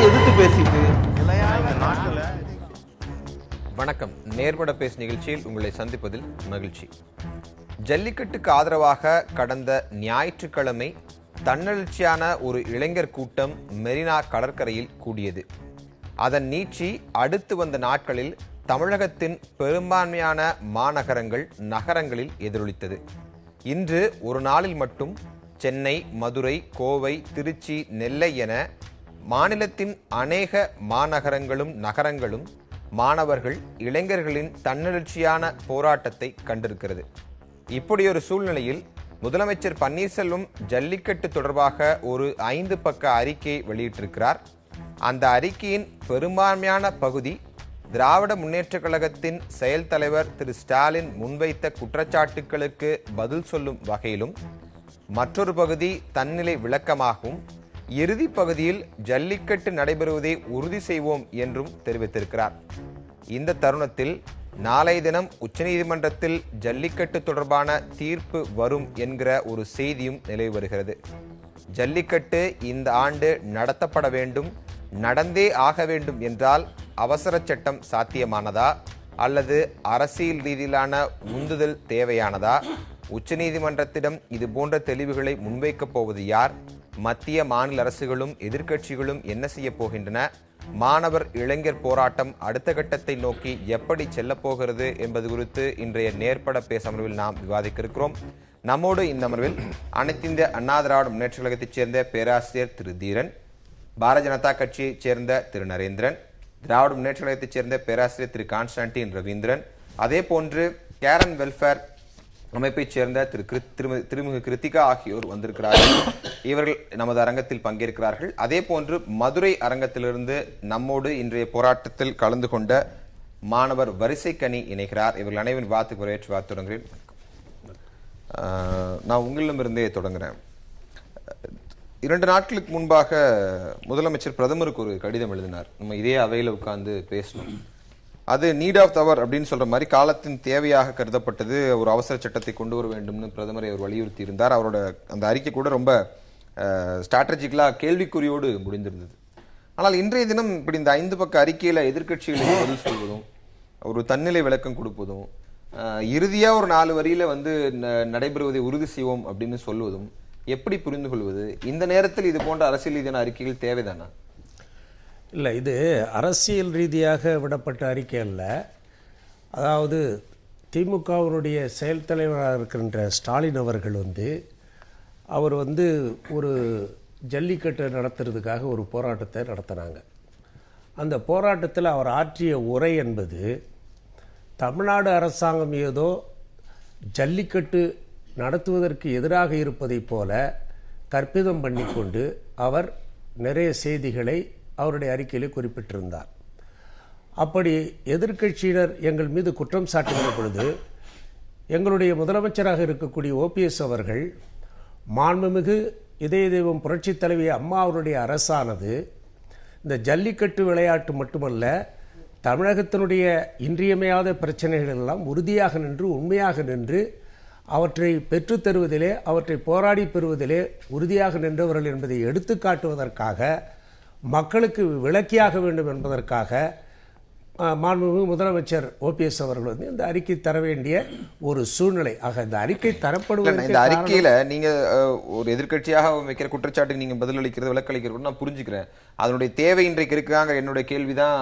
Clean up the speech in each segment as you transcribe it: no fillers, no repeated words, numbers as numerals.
எதிர்த்து பேசிட்டு. வணக்கம். நேர்பட பேஸ் நிகழ்ச்சியில் உங்களை சந்திப்பதில் மகிழ்ச்சி. ஜல்லிக்கட்டுக்கு ஆதரவாக கடந்த ஞாயிற்றுக்கிழமை தன்னெழுச்சியான ஒரு இளைஞர் கூட்டம் மெரினா கடற்கரையில் கூடியது. அதன் நீட்சி அடுத்து வந்த நாட்களில் தமிழகத்தின் பெரும்பான்மையான மாநகரங்கள் நகரங்களில் எதிரொலித்தது. இன்று ஒரு நாளில் மட்டும் சென்னை, மதுரை, கோவை, திருச்சி, நெல்லை என மாநிலத்தின் அநேக மாநகரங்களும் நகரங்களும் மாணவர்கள், இளைஞர்களின் தன்னெழுச்சியான போராட்டத்தை கண்டிருக்கிறது. இப்படியொரு சூழ்நிலையில் முதலமைச்சர் பன்னீர்செல்வம் ஜல்லிக்கட்டு தொடர்பாக ஒரு 5 பக்க அறிக்கையை வெளியிட்டிருக்கிறார். அந்த அறிக்கையின் பெரும்பான்மையான பகுதி திராவிட முன்னேற்றக் கழகத்தின் செயல் தலைவர் திரு ஸ்டாலின் முன்வைத்த குற்றச்சாட்டுகளுக்கு பதில் சொல்லும் வகையிலும், மற்றொரு பகுதி தன்னிலை விளக்கமாகவும், இறுதி பகுதியில் ஜல்லிக்கட்டு நடைபெறுவதை உறுதி செய்வோம் என்றும் தெரிவித்திருக்கிறார். இந்த தருணத்தில் நாளைய தினம் உச்சநீதிமன்றத்தில் ஜல்லிக்கட்டு தொடர்பான தீர்ப்பு வரும் என்கிற ஒரு செய்தியும் நிலவி வருகிறது. ஜல்லிக்கட்டு இந்த ஆண்டு நடத்தப்பட வேண்டும், நடந்தே ஆக வேண்டும் என்றால் அவசர சட்டம் சாத்தியமானதா அல்லது அரசியல் ரீதியிலான உந்துதல் தேவையானதா? உச்சநீதிமன்றத்திடம் இது போன்ற தெளிவுகளை முன்வைக்கப் போவது யார்? மத்திய மாநில அரசுகளும் எதிர்க்கட்சிகளும் என்ன செய்ய போகின்றன? மாணவர் இளைஞர் போராட்டம் அடுத்த கட்டத்தை நோக்கி எப்படி செல்லப் போகிறது என்பது குறித்து இன்றைய நேர்பட பேச அமர்வில் நாம் விவாதிக்க இருக்கிறோம். நம்மோடு இந்த அமர்வில் அனைத்திந்திய அண்ணா திராவிட முன்னேற்ற கழகத்தைச் சேர்ந்த பேராசிரியர் திரு தீரன், பாரதிய ஜனதா கட்சியைச் சேர்ந்த திரு நரேந்திரன், திராவிட முன்னேற்ற கழகத்தைச் சேர்ந்த பேராசிரியர் திரு கான்ஸ்டான்டின் ரவீந்திரன், அதே போன்று கேரன் வெல்ஃபேர் அமைப்பைச் சேர்ந்த திருமிகு கிருத்திகா ஆகியோர் வந்திருக்கிறார்கள். இவர்கள் நமது அரங்கத்தில் பங்கேற்கிறார்கள். அதே போன்று மதுரை அரங்கத்திலிருந்து நம்மோடு இன்றைய போராட்டத்தில் கலந்து கொண்ட மாணவர் வரிசைக்கனி இணைகிறார். இவர்கள் அனைவரின் வார்த்தைக்கு வரவேற்று தொடங்குகிறேன். நான் உங்களிடமிருந்தே தொடங்குறேன். 2 நாட்களுக்கு முன்பாக முதலமைச்சர் பிரதமருக்கு ஒரு கடிதம் எழுதினார். நம்ம இதே அவையில் உட்கார்ந்து பேசணும். அது நீட் ஆஃப் தவர் அப்படின்னு சொல்ற மாதிரி காலத்தின் தேவையாக கருதப்பட்டது. ஒரு அவசர சட்டத்தை கொண்டு வர வேண்டும்னு பிரதமரை அவர் வலியுறுத்தி இருந்தார். அவரோட அந்த அறிக்கை கூட ரொம்ப ஸ்ட்ராட்டஜிக்கலா கேள்விக்குறியோடு முடிந்திருந்தது. ஆனால் இன்றைய தினம் இப்படி இந்த 5 பக்க அறிக்கையில எதிர்க்கட்சிகளுக்கு பதில் சொல்வதும், ஒரு தன்னிலை விளக்கம் கொடுப்பதும், இறுதியா ஒரு 4 வரியில நடைபெறுவதை உறுதி செய்வோம் அப்படின்னு சொல்வதும் எப்படி புரிந்து கொள்வது? இந்த நேரத்தில் இது போன்ற அரசியல் ரீதியான அறிக்கைகள் தேவைதானா? இல்லை, இது அரசியல் ரீதியாக விடப்பட்ட அறிக்கை அல்ல. அதாவது திமுகவினுடைய செயல் தலைவராக இருக்கின்ற ஸ்டாலின் அவர்கள் அவர் ஒரு ஜல்லிக்கட்டு நடத்துறதுக்காக ஒரு போராட்டத்தை நடத்தினாங்க. அந்த போராட்டத்தில் அவர் ஆற்றிய உரை என்பது தமிழ்நாடு அரசாங்கம் ஏதோ ஜல்லிக்கட்டு நடத்துவதற்கு எதிராக இருப்பதைப் போல கற்பிதம் பண்ணிக்கொண்டு அவர் நிறைய செய்திகளை அவருடைய அறிக்கையில் குறிப்பிட்டிருந்தார். அப்படி எதிர்க்கட்சியினர் எங்கள் மீது குற்றம் சாட்டுகிற பொழுது எங்களுடைய முதலமைச்சராக இருக்கக்கூடிய ஓபிஎஸ் அவர்கள், மாண்புமிகு இதய தெய்வம் புரட்சித் தலைவி அம்மா அவருடைய அரசானது இந்த ஜல்லிக்கட்டு விளையாட்டு மட்டுமல்ல, தமிழகத்தினுடைய இன்றியமையாத பிரச்சனைகள் எல்லாம் உறுதியாக நின்று, உண்மையாக நின்று, அவற்றை பெற்றுத் தருவதிலே, அவற்றை போராடி பெறுவதிலே உறுதியாக நின்றவர்கள் என்பதை எடுத்து காட்டுவதற்காக, மக்களுக்கு விளக்கியாக வேண்டும் என்பதற்காக மாண்புமிகு முதலமைச்சர் ஓபிஎஸ் அவர்கள் இந்த அறிக்கை தர வேண்டிய ஒரு சூழ்நிலை. ஆக இந்த அறிக்கை தரப்படுவது, இந்த அறிக்கையில நீங்க ஒரு எதிர்க்கட்சியாக வைக்கிற குற்றச்சாட்டுக்கு நீங்க பதிலளிக்கிறது, விளக்களிக்கிறது நான் புரிஞ்சுக்கிறேன். அதனுடைய தேவை இன்றைக்கு இருக்காங்க. என்னுடைய கேள்விதான்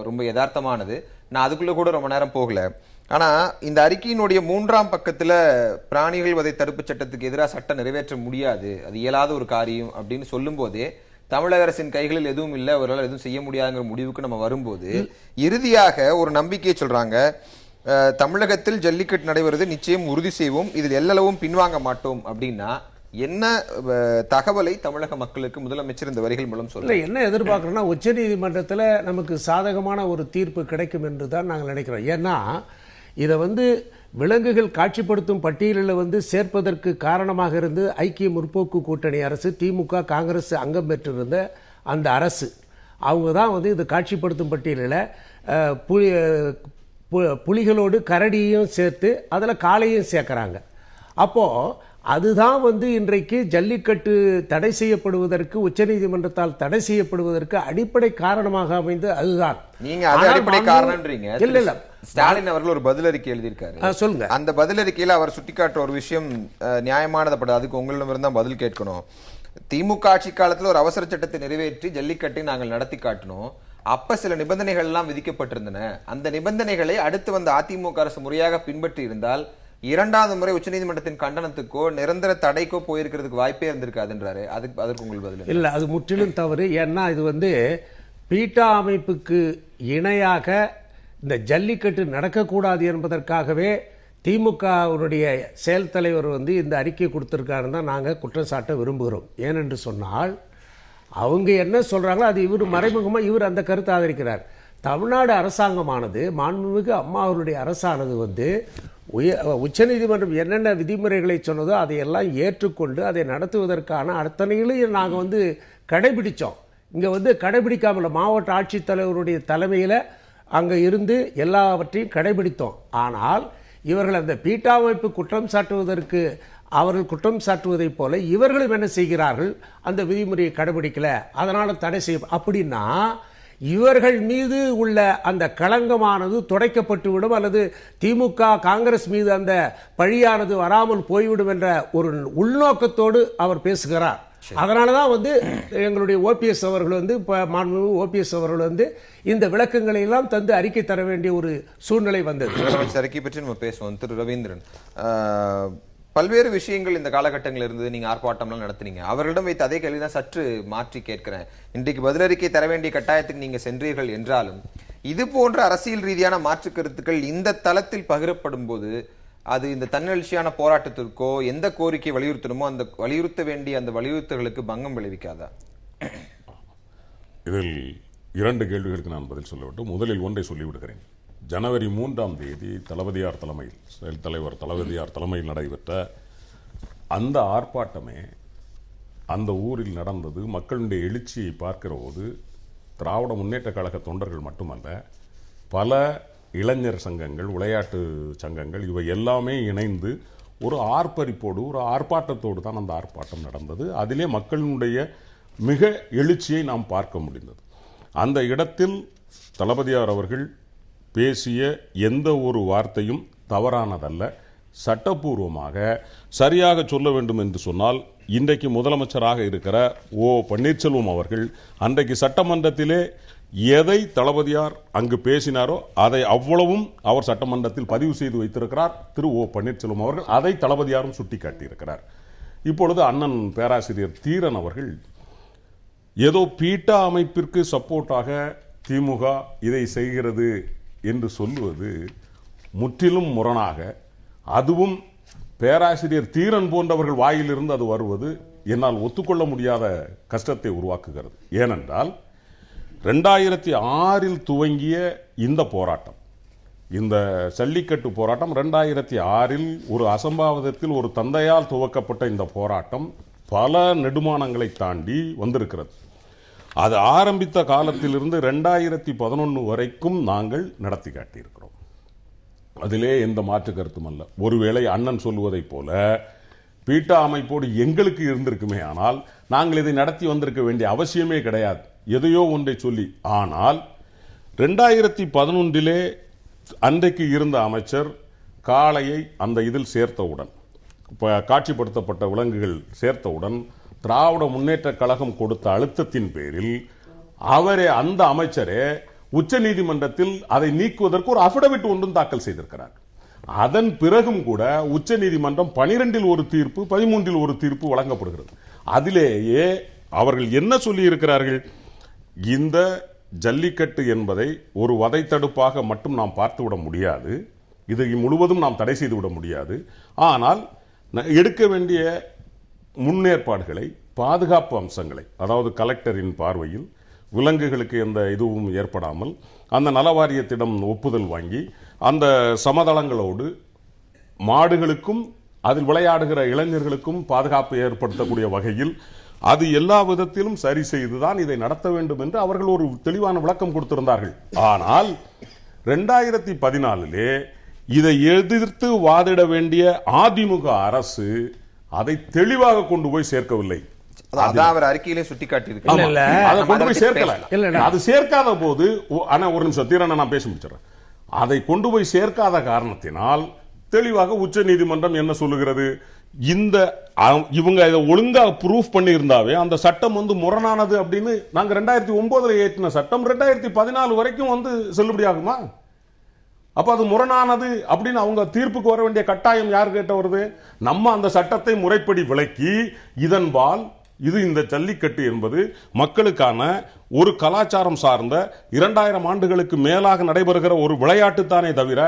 ரொம்ப யதார்த்தமானது. நான் அதுக்குள்ள கூட ரொம்ப நேரம் போகல. ஆனா இந்த அறிக்கையினுடைய 3ஆம் பக்கத்துல பிராணிகள் வதை தடுப்பு சட்டத்துக்கு எதிராக சட்டம் நிறைவேற்ற முடியாது, அது இயலாத ஒரு காரியம் அப்படின்னு சொல்லும் போதே தமிழக அரசின் கைகளில் எதுவும் இல்லை, அவர்களால் எதுவும் செய்ய முடியாதுங்கிற முடிவுக்கு நம்ம வரும்போது இறுதியாக ஒரு நம்பிக்கையை சொல்றாங்க. தமிழகத்தில் ஜல்லிக்கட்டு நடைபெறுவது நிச்சயம் உறுதி செய்வோம், இதில் எல்லளவும் பின்வாங்க மாட்டோம் அப்படின்னா என்ன தகவலை தமிழக மக்களுக்கு முதலமைச்சர் இந்த வரிகள் மூலம் சொல்ல என்ன எதிர்பார்க்கிறோம்னா, உச்ச நீதிமன்றத்தில் நமக்கு சாதகமான ஒரு தீர்ப்பு கிடைக்கும் என்று தான் நாங்கள் நினைக்கிறோம். ஏன்னா இதை விலங்குகள் காட்சிப்படுத்தும் பட்டியலில் சேர்ப்பதற்கு காரணமாக இருந்து ஐக்கிய முற்போக்கு கூட்டணி அரசு, திமுக, காங்கிரஸ் அங்கம் பெற்றிருந்த அந்த அரசு, அவங்க தான் இது காட்சிப்படுத்தும் பட்டியலில் புலிகளோடு கரடியையும் சேர்த்து அதில் காளையும் சேர்க்குறாங்க. அப்போது அதுதான் இன்றைக்கு ஜல்லிக்கட்டு தடை செய்யப்படுவதற்கு, உச்சநீதிமன்றத்தால் தடை செய்யப்படுவதற்கு அடிப்படை காரணமாக அமைந்து அதுதான். நீங்க அது அடிப்படை காரணம்ன்றீங்க. இல்ல ஸ்டாலின் அவர்கள் ஒரு பதிலறிக்கை எழுதியிருக்காரு. சொல்லுங்க. அந்த பதிலறிக்கையில அவர் சுட்டிக்காட்டுற ஒரு விஷயம் நியாயமானதப்படாது. அதுக்கு உங்களிடம் தான் பதில் கேட்கணும். திமுக ஆட்சி காலத்துல ஒரு அவசர சட்டத்தை நிறைவேற்றி ஜல்லிக்கட்டை நாங்கள் நடத்தி காட்டினோம். அப்ப சில நிபந்தனைகள் எல்லாம் விதிக்கப்பட்டிருந்தன. அந்த நிபந்தனைகளை அடுத்து வந்த அதிமுக அரசு முறையாக பின்பற்றி இருந்தால் இரண்டாவது முறை உச்சநீதிமன்றத்தின் கண்டனத்துக்கோ நிரந்தர தடைக்கோ போயிருக்கிறதுக்கு வாய்ப்பே இருந்திருக்காதுன்றாரு. அதற்கு உங்கள் பதில் இல்ல? அது முற்றிலும் தவறு. ஏன்னா இது பீட்டா அமைப்புக்கு இணையாக இந்த ஜல்லிக்கட்டு நடக்கக்கூடாது என்பதற்காகவே திமுகவுடைய செயல் தலைவர் இந்த அறிக்கை கொடுத்திருக்காருன்னு தான் நாங்கள் குற்றம் சாட்ட விரும்புகிறோம். ஏனென்று சொன்னால் அவங்க என்ன சொல்றாங்களோ அது இவர் மறைமுகமாக இவர் அந்த கருத்தை ஆதரிக்கிறார். தமிழ்நாடு அரசாங்கமானது, மாண்புமிகு அம்மா அவருடைய அரசானது உச்சநீதிமன்றம் என்னென்ன விதிமுறைகளை சொன்னதோ அதையெல்லாம் ஏற்றுக்கொண்டு அதை நடத்துவதற்கான அத்தனைகளையும் நாங்கள் கடைபிடித்தோம். இங்கே கடைபிடிக்காமல் மாவட்ட ஆட்சித்தலைவருடைய தலைமையில் அங்கே இருந்து எல்லாவற்றையும் கடைபிடித்தோம். ஆனால் இவர்கள் அந்த பீட்டா அமைப்பு குற்றம் சாட்டுவதற்கு அவர்கள் குற்றம் சாட்டுவதைப் போல இவர்களும் என்ன செய்கிறார்கள், அந்த விதிமுறையை கடைபிடிக்கல, அதனால தடை செய்ய அப்படின்னா இவர்கள் மீது உள்ள அந்த களங்கமானது துடைக்கப்பட்டுவிடும், அல்லது திமுக காங்கிரஸ் மீது அந்த பழியானது வராமல் போய்விடும் என்ற ஒரு உள்நோக்கத்தோடு அவர் பேசுகிறார். அதனாலதான் எங்களுடைய ஓபிஎஸ் அவர்கள் ஓபிஎஸ் அவர்கள் இந்த விளக்கங்களை எல்லாம் தந்து அறிக்கை தர வேண்டிய ஒரு சூழ்நிலை வந்தது. அறிக்கை பற்றி நம்ம பேசுவோம். திரு ரவீந்திரன், பல்வேறு விஷயங்கள் இந்த காலகட்டங்களில் இருந்து நீங்க ஆர்ப்பாட்டம்லாம் நடத்துனீங்க. அவர்களிடம் வைத்த அதே கேள்விதான் சற்று மாற்றி கேட்கிறேன். இன்றைக்கு பதிலறிக்கை தர வேண்டிய கட்டாயத்துக்கு நீங்க சென்றீர்கள் என்றாலும் இது போன்ற அரசியல் ரீதியான மாற்று கருத்துக்கள் இந்த தளத்தில் பகிரப்படும் போது அது இந்த தன்னெழுச்சியான போராட்டத்திற்கோ எந்த கோரிக்கை வலியுறுத்தணுமோ அந்த வலியுறுத்த வேண்டிய அந்த வலியுறுத்தல்களுக்கு பங்கம் விளைவிக்காதா? இதில் 2 கேள்விகளுக்கு நான் பதில் சொல்ல வேண்டும். முதலில் ஒன்றை சொல்லிவிடுகிறேன். ஜனவரி 3ஆம் தேதி தளபதியார் தலைமையில், செயல் தலைவர் தளபதியார் தலைமையில் நடைபெற்ற அந்த ஆர்ப்பாட்டமே அந்த ஊரில் நடந்தது. மக்களுடைய எழுச்சியை பார்க்கிற போது திராவிட முன்னேற்ற கழக தொண்டர்கள் மட்டுமல்ல, பல இளைஞர் சங்கங்கள், விளையாட்டு சங்கங்கள், இவை எல்லாமே இணைந்து ஒரு ஆர்ப்பரிப்போடு, ஒரு ஆர்ப்பாட்டத்தோடு தான் அந்த ஆர்ப்பாட்டம் நடந்தது. அதிலே மக்களுடைய மிக எழுச்சியை நாம் பார்க்க முடிந்தது. அந்த இடத்தில் தளபதியார் அவர்கள் பேசிய எந்த ஒரு வார்த்தையும் தவறானதல்ல, சட்டப்பூர்வமாக சரியாக சொல்ல வேண்டும் என்று சொன்னால், இன்றைக்கு முதலமைச்சராக இருக்கிற ஓ பன்னீர்செல்வம் அவர்கள் அன்றைக்கு சட்டமன்றத்திலே எதை தளபதியார் அங்கு பேசினாரோ அதை அவ்வளவும் அவர் சட்டமன்றத்தில் பதிவு செய்து வைத்திருக்கிறார் திரு ஓ பன்னீர்செல்வம் அவர்கள். அதை தளபதியாரும் சுட்டிக்காட்டியிருக்கிறார். இப்பொழுது அண்ணன் பேராசிரியர் தீரன் அவர்கள் ஏதோ பீட்டா அமைப்பிற்கு சப்போர்ட்டாக திமுக இதை செய்கிறது என்று சொல்லுவது முற்றிலும் முரணாக, அதுவும் பேராசிரியர் தீரன் போன்றவர்கள் வாயிலிருந்து அது வருவது என்னால் ஒத்துக்கொள்ள முடியாத கஷ்டத்தை உருவாக்குகிறது. ஏனென்றால் 2006 துவங்கிய இந்த போராட்டம், இந்த ஜல்லிக்கட்டு போராட்டம் 2006 ஒரு அசம்பாவிதத்தில் ஒரு தந்தையால் துவக்கப்பட்ட இந்த போராட்டம் பல நெடுமானங்களை தாண்டி வந்திருக்கிறது. அது ஆரம்பித்த காலத்திலிருந்து 2011 வரைக்கும் நாங்கள் நடத்தி காட்டியிருக்கிறோம். அதிலே எந்த மாற்று கருத்தும் அல்ல. ஒருவேளை அண்ணன் சொல்லுவதை போல பீட்டா அமைப்போடு எங்களுக்கு இருந்திருக்குமே ஆனால் நாங்கள் இதை நடத்தி வந்திருக்க வேண்டிய அவசியமே கிடையாது, எதையோ ஒன்றை சொல்லி. ஆனால் 2011 அன்றைக்கு இருந்த அமைச்சர் காளையை அந்த இதில் சேர்த்தவுடன், காட்சிப்படுத்தப்பட்ட விலங்குகள் சேர்த்தவுடன், திராவிட முன்னேற்ற கழகம் கொடுத்த அழுத்தத்தின் பேரில் அவரே, அந்த அமைச்சரே உச்ச நீதிமன்றத்தில் அதை நீக்குவதற்கு ஒரு அபிடவிட் ஒன்றும் தாக்கல் செய்திருக்கிறார். அதன் பிறகும் கூட உச்ச நீதிமன்றம் 12 ஒரு தீர்ப்பு, 13 ஒரு தீர்ப்பு வழங்கப்படுகிறது. அதிலேயே அவர்கள் என்ன சொல்லி இருக்கிறார்கள், இந்த ஜல்லிக்கட்டு என்பதை ஒரு வதை தடுப்பாக மட்டும் நாம் பார்த்துவிட முடியாது, இதை முழுவதும் நாம் தடை செய்துவிட முடியாது, ஆனால் எடுக்க வேண்டிய முன்னேற்பாடுகளை, பாதுகாப்பு அம்சங்களை, அதாவது கலெக்டரின் பார்வையில் விலங்குகளுக்கு எந்த இதுவும் ஏற்படாமல் அந்த நலவாரியத்திடம் ஒப்புதல் வாங்கி அந்த சமதளங்களோடு மாடுகளுக்கும் அதில் விளையாடுகிற இளைஞர்களுக்கும் பாதுகாப்பு ஏற்படுத்தக்கூடிய வகையில் அது எல்லா விதத்திலும் சரி செய்துதான் இதை நடத்த வேண்டும் என்று அவர்கள் ஒரு தெளிவான விளக்கம் கொடுத்திருந்தார்கள். ஆனால் 2014 இதை எதிர்த்து வாதிட வேண்டிய அதிமுக அரசு அதை தெளிவாக கொண்டு போய் சேர்க்கவில்லை. அதான் அவர் அறிக்கையிலே சுட்டிக்காட்டி அதை கொண்டு போய் சேர்க்கல. அது சேர்க்காத போது ஒரு நிமிஷம் தீரன நான் பேச முடிச்சிடறேன். அதை கொண்டு போய் சேர்க்காத காரணத்தினால் தெளிவாக உச்ச நீதிமன்றம் என்ன சொல்லுகிறது, இவங்க இதை ஒழுங்கா ப்ரூஃப் பண்ணி இருந்தாவே அந்த சட்டம் முரணானது அப்படின்னு நாங்க 2009 ஏற்றின சட்டம் 2014 வரைக்கும் செல்லுபடி ஆகுமா? அப்ப அது முரணானது அப்படின்னு அவங்க தீர்ப்புக்கு வர வேண்டிய கட்டாயம் யார் கேட்ட வருது? நம்ம அந்த சட்டத்தை முறைப்படி விளக்கி இதன்பால் இந்த ஜல்லிக்கட்டு என்பது மக்களுக்கான ஒரு கலாச்சாரம் சார்ந்த 2000 ஆண்டுகளுக்கு மேலாக நடைபெறுகிற ஒரு விளையாட்டு தானே தவிர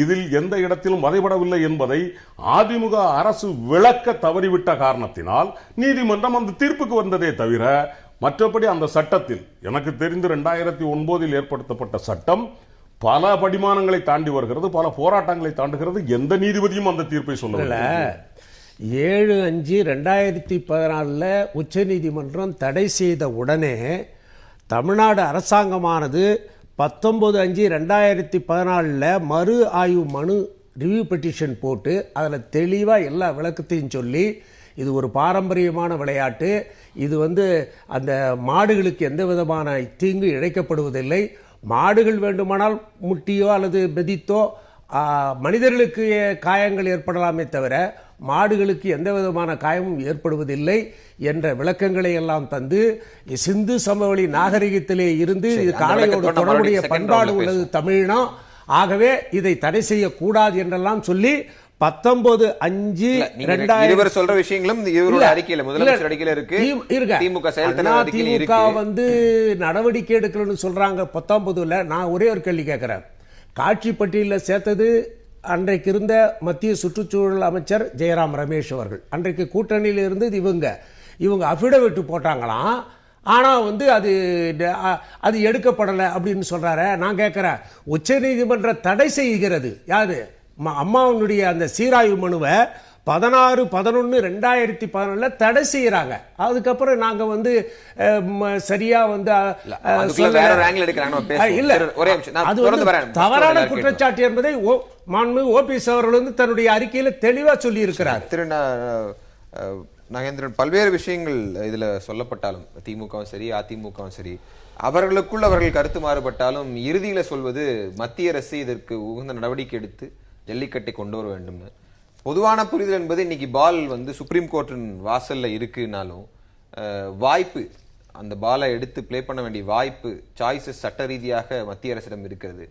இதில் எந்த இடத்திலும் வதைபடவில்லை என்பதை அதிமுக அரசு விளக்க தவறிவிட்ட காரணத்தினால் நீதிமன்றம் அந்த தீர்ப்புக்கு வந்ததே தவிர மற்றபடி அந்த சட்டத்தில் எனக்கு தெரிந்து 2009 ஏற்படுத்தப்பட்ட சட்டம் பல படிமானங்களை தாண்டி வருகிறது, பல போராட்டங்களை தாண்டுகிறது. எந்த நீதிபதியும் அந்த தீர்ப்பை சொல்லவில்லை. 7/5/2014 உச்ச நீதிமன்றம் தடை செய்த உடனே தமிழ்நாடு அரசாங்கமானது 19/5/2014 மறு ஆய்வு மனு ரிவ்யூ பெட்டிஷன் போட்டு அதில் தெளிவாக எல்லா விளக்கத்தையும் சொல்லி இது ஒரு பாரம்பரியமான விளையாட்டு, இது அந்த மாடுகளுக்கு எந்த விதமான தீங்கு இழைக்கப்படுவதில்லை, மாடுகள் வேண்டுமானால் முட்டியோ அல்லது மிதித்தோ மனிதர்களுக்கு காயங்கள் ஏற்படலாமே தவிர மாடுகளுக்கு எந்த விதமான காயமும் ஏற்படுவதில்லை என்ற விளக்கங்களை எல்லாம் தந்து சிந்து சமவெளி நாகரிகத்திலே இருந்து இது காளையோடு தொடர்புடைய பண்பாடு உள்ளது தமிழினம், ஆகவே இதை தடை செய்யக்கூடாது என்றெல்லாம் சொல்லி 19/5/2000 சொல்ற விஷயங்களும் இவரோட அறிக்கையில முதலமைச்சர் அறிக்கையில இருக்கு. திமுக செயல்தலைவர் அறிக்கையில இருக்கு. நடவடிக்கை எடுக்கணும்னு சொல்றாங்க 19ல. நான் ஒரே ஒரு கேள்வி கேட்கிறேன். காட்சி பட்டியலில் சேர்த்தது அன்றைக்கு இருந்த மத்திய சுற்றுச்சூழல் அமைச்சர் ஜெயராம் ரமேஷ் அவர்கள். அன்றைக்கு கூட்டணியில் இருந்து இவங்க அபிடவிட் போட்டாங்களாம். ஆனா அது எடுக்கப்படலை அப்படின்னு சொல்றாரு. நான் கேட்கிறேன், உச்ச நீதிமன்றம் தடை செய்கிறது யாரு? அம்மாவுடைய அந்த சீராய்வு மனுவை 16/11/2014 தடை செய்யறாங்க. அதுக்கப்புறம் நாங்க சரியா தவறான குற்றச்சாட்டு என்பதை ஓபிஎஸ் அவர்கள் தன்னுடைய அறிக்கையில தெளிவா சொல்லி இருக்கிறார். திரு நாகேந்திரன், பல்வேறு விஷயங்கள் இதுல சொல்லப்பட்டாலும் திமுகவும் சரி அதிமுகவும் சரி அவர்களுக்குள் அவர்கள் கருத்து மாறுபட்டாலும் இறுதியில சொல்வது மத்திய அரசு இதற்கு உகந்த நடவடிக்கை எடுத்து ஜல்லிக்கட்டை கொண்டு வர வேண்டும். பொதுவான புரிதல் என்பது இன்னைக்கு பால் சுப்ரீம் கோர்ட்டின் வாசல்ல இருக்குனாலும் வாய்ப்பு அந்த பாலை எடுத்து பிளே பண்ண வேண்டிய வாய்ப்பு சாய்ஸஸ் சட்ட ரீதியாக மத்திய அரசிடம் இருக்கிறது.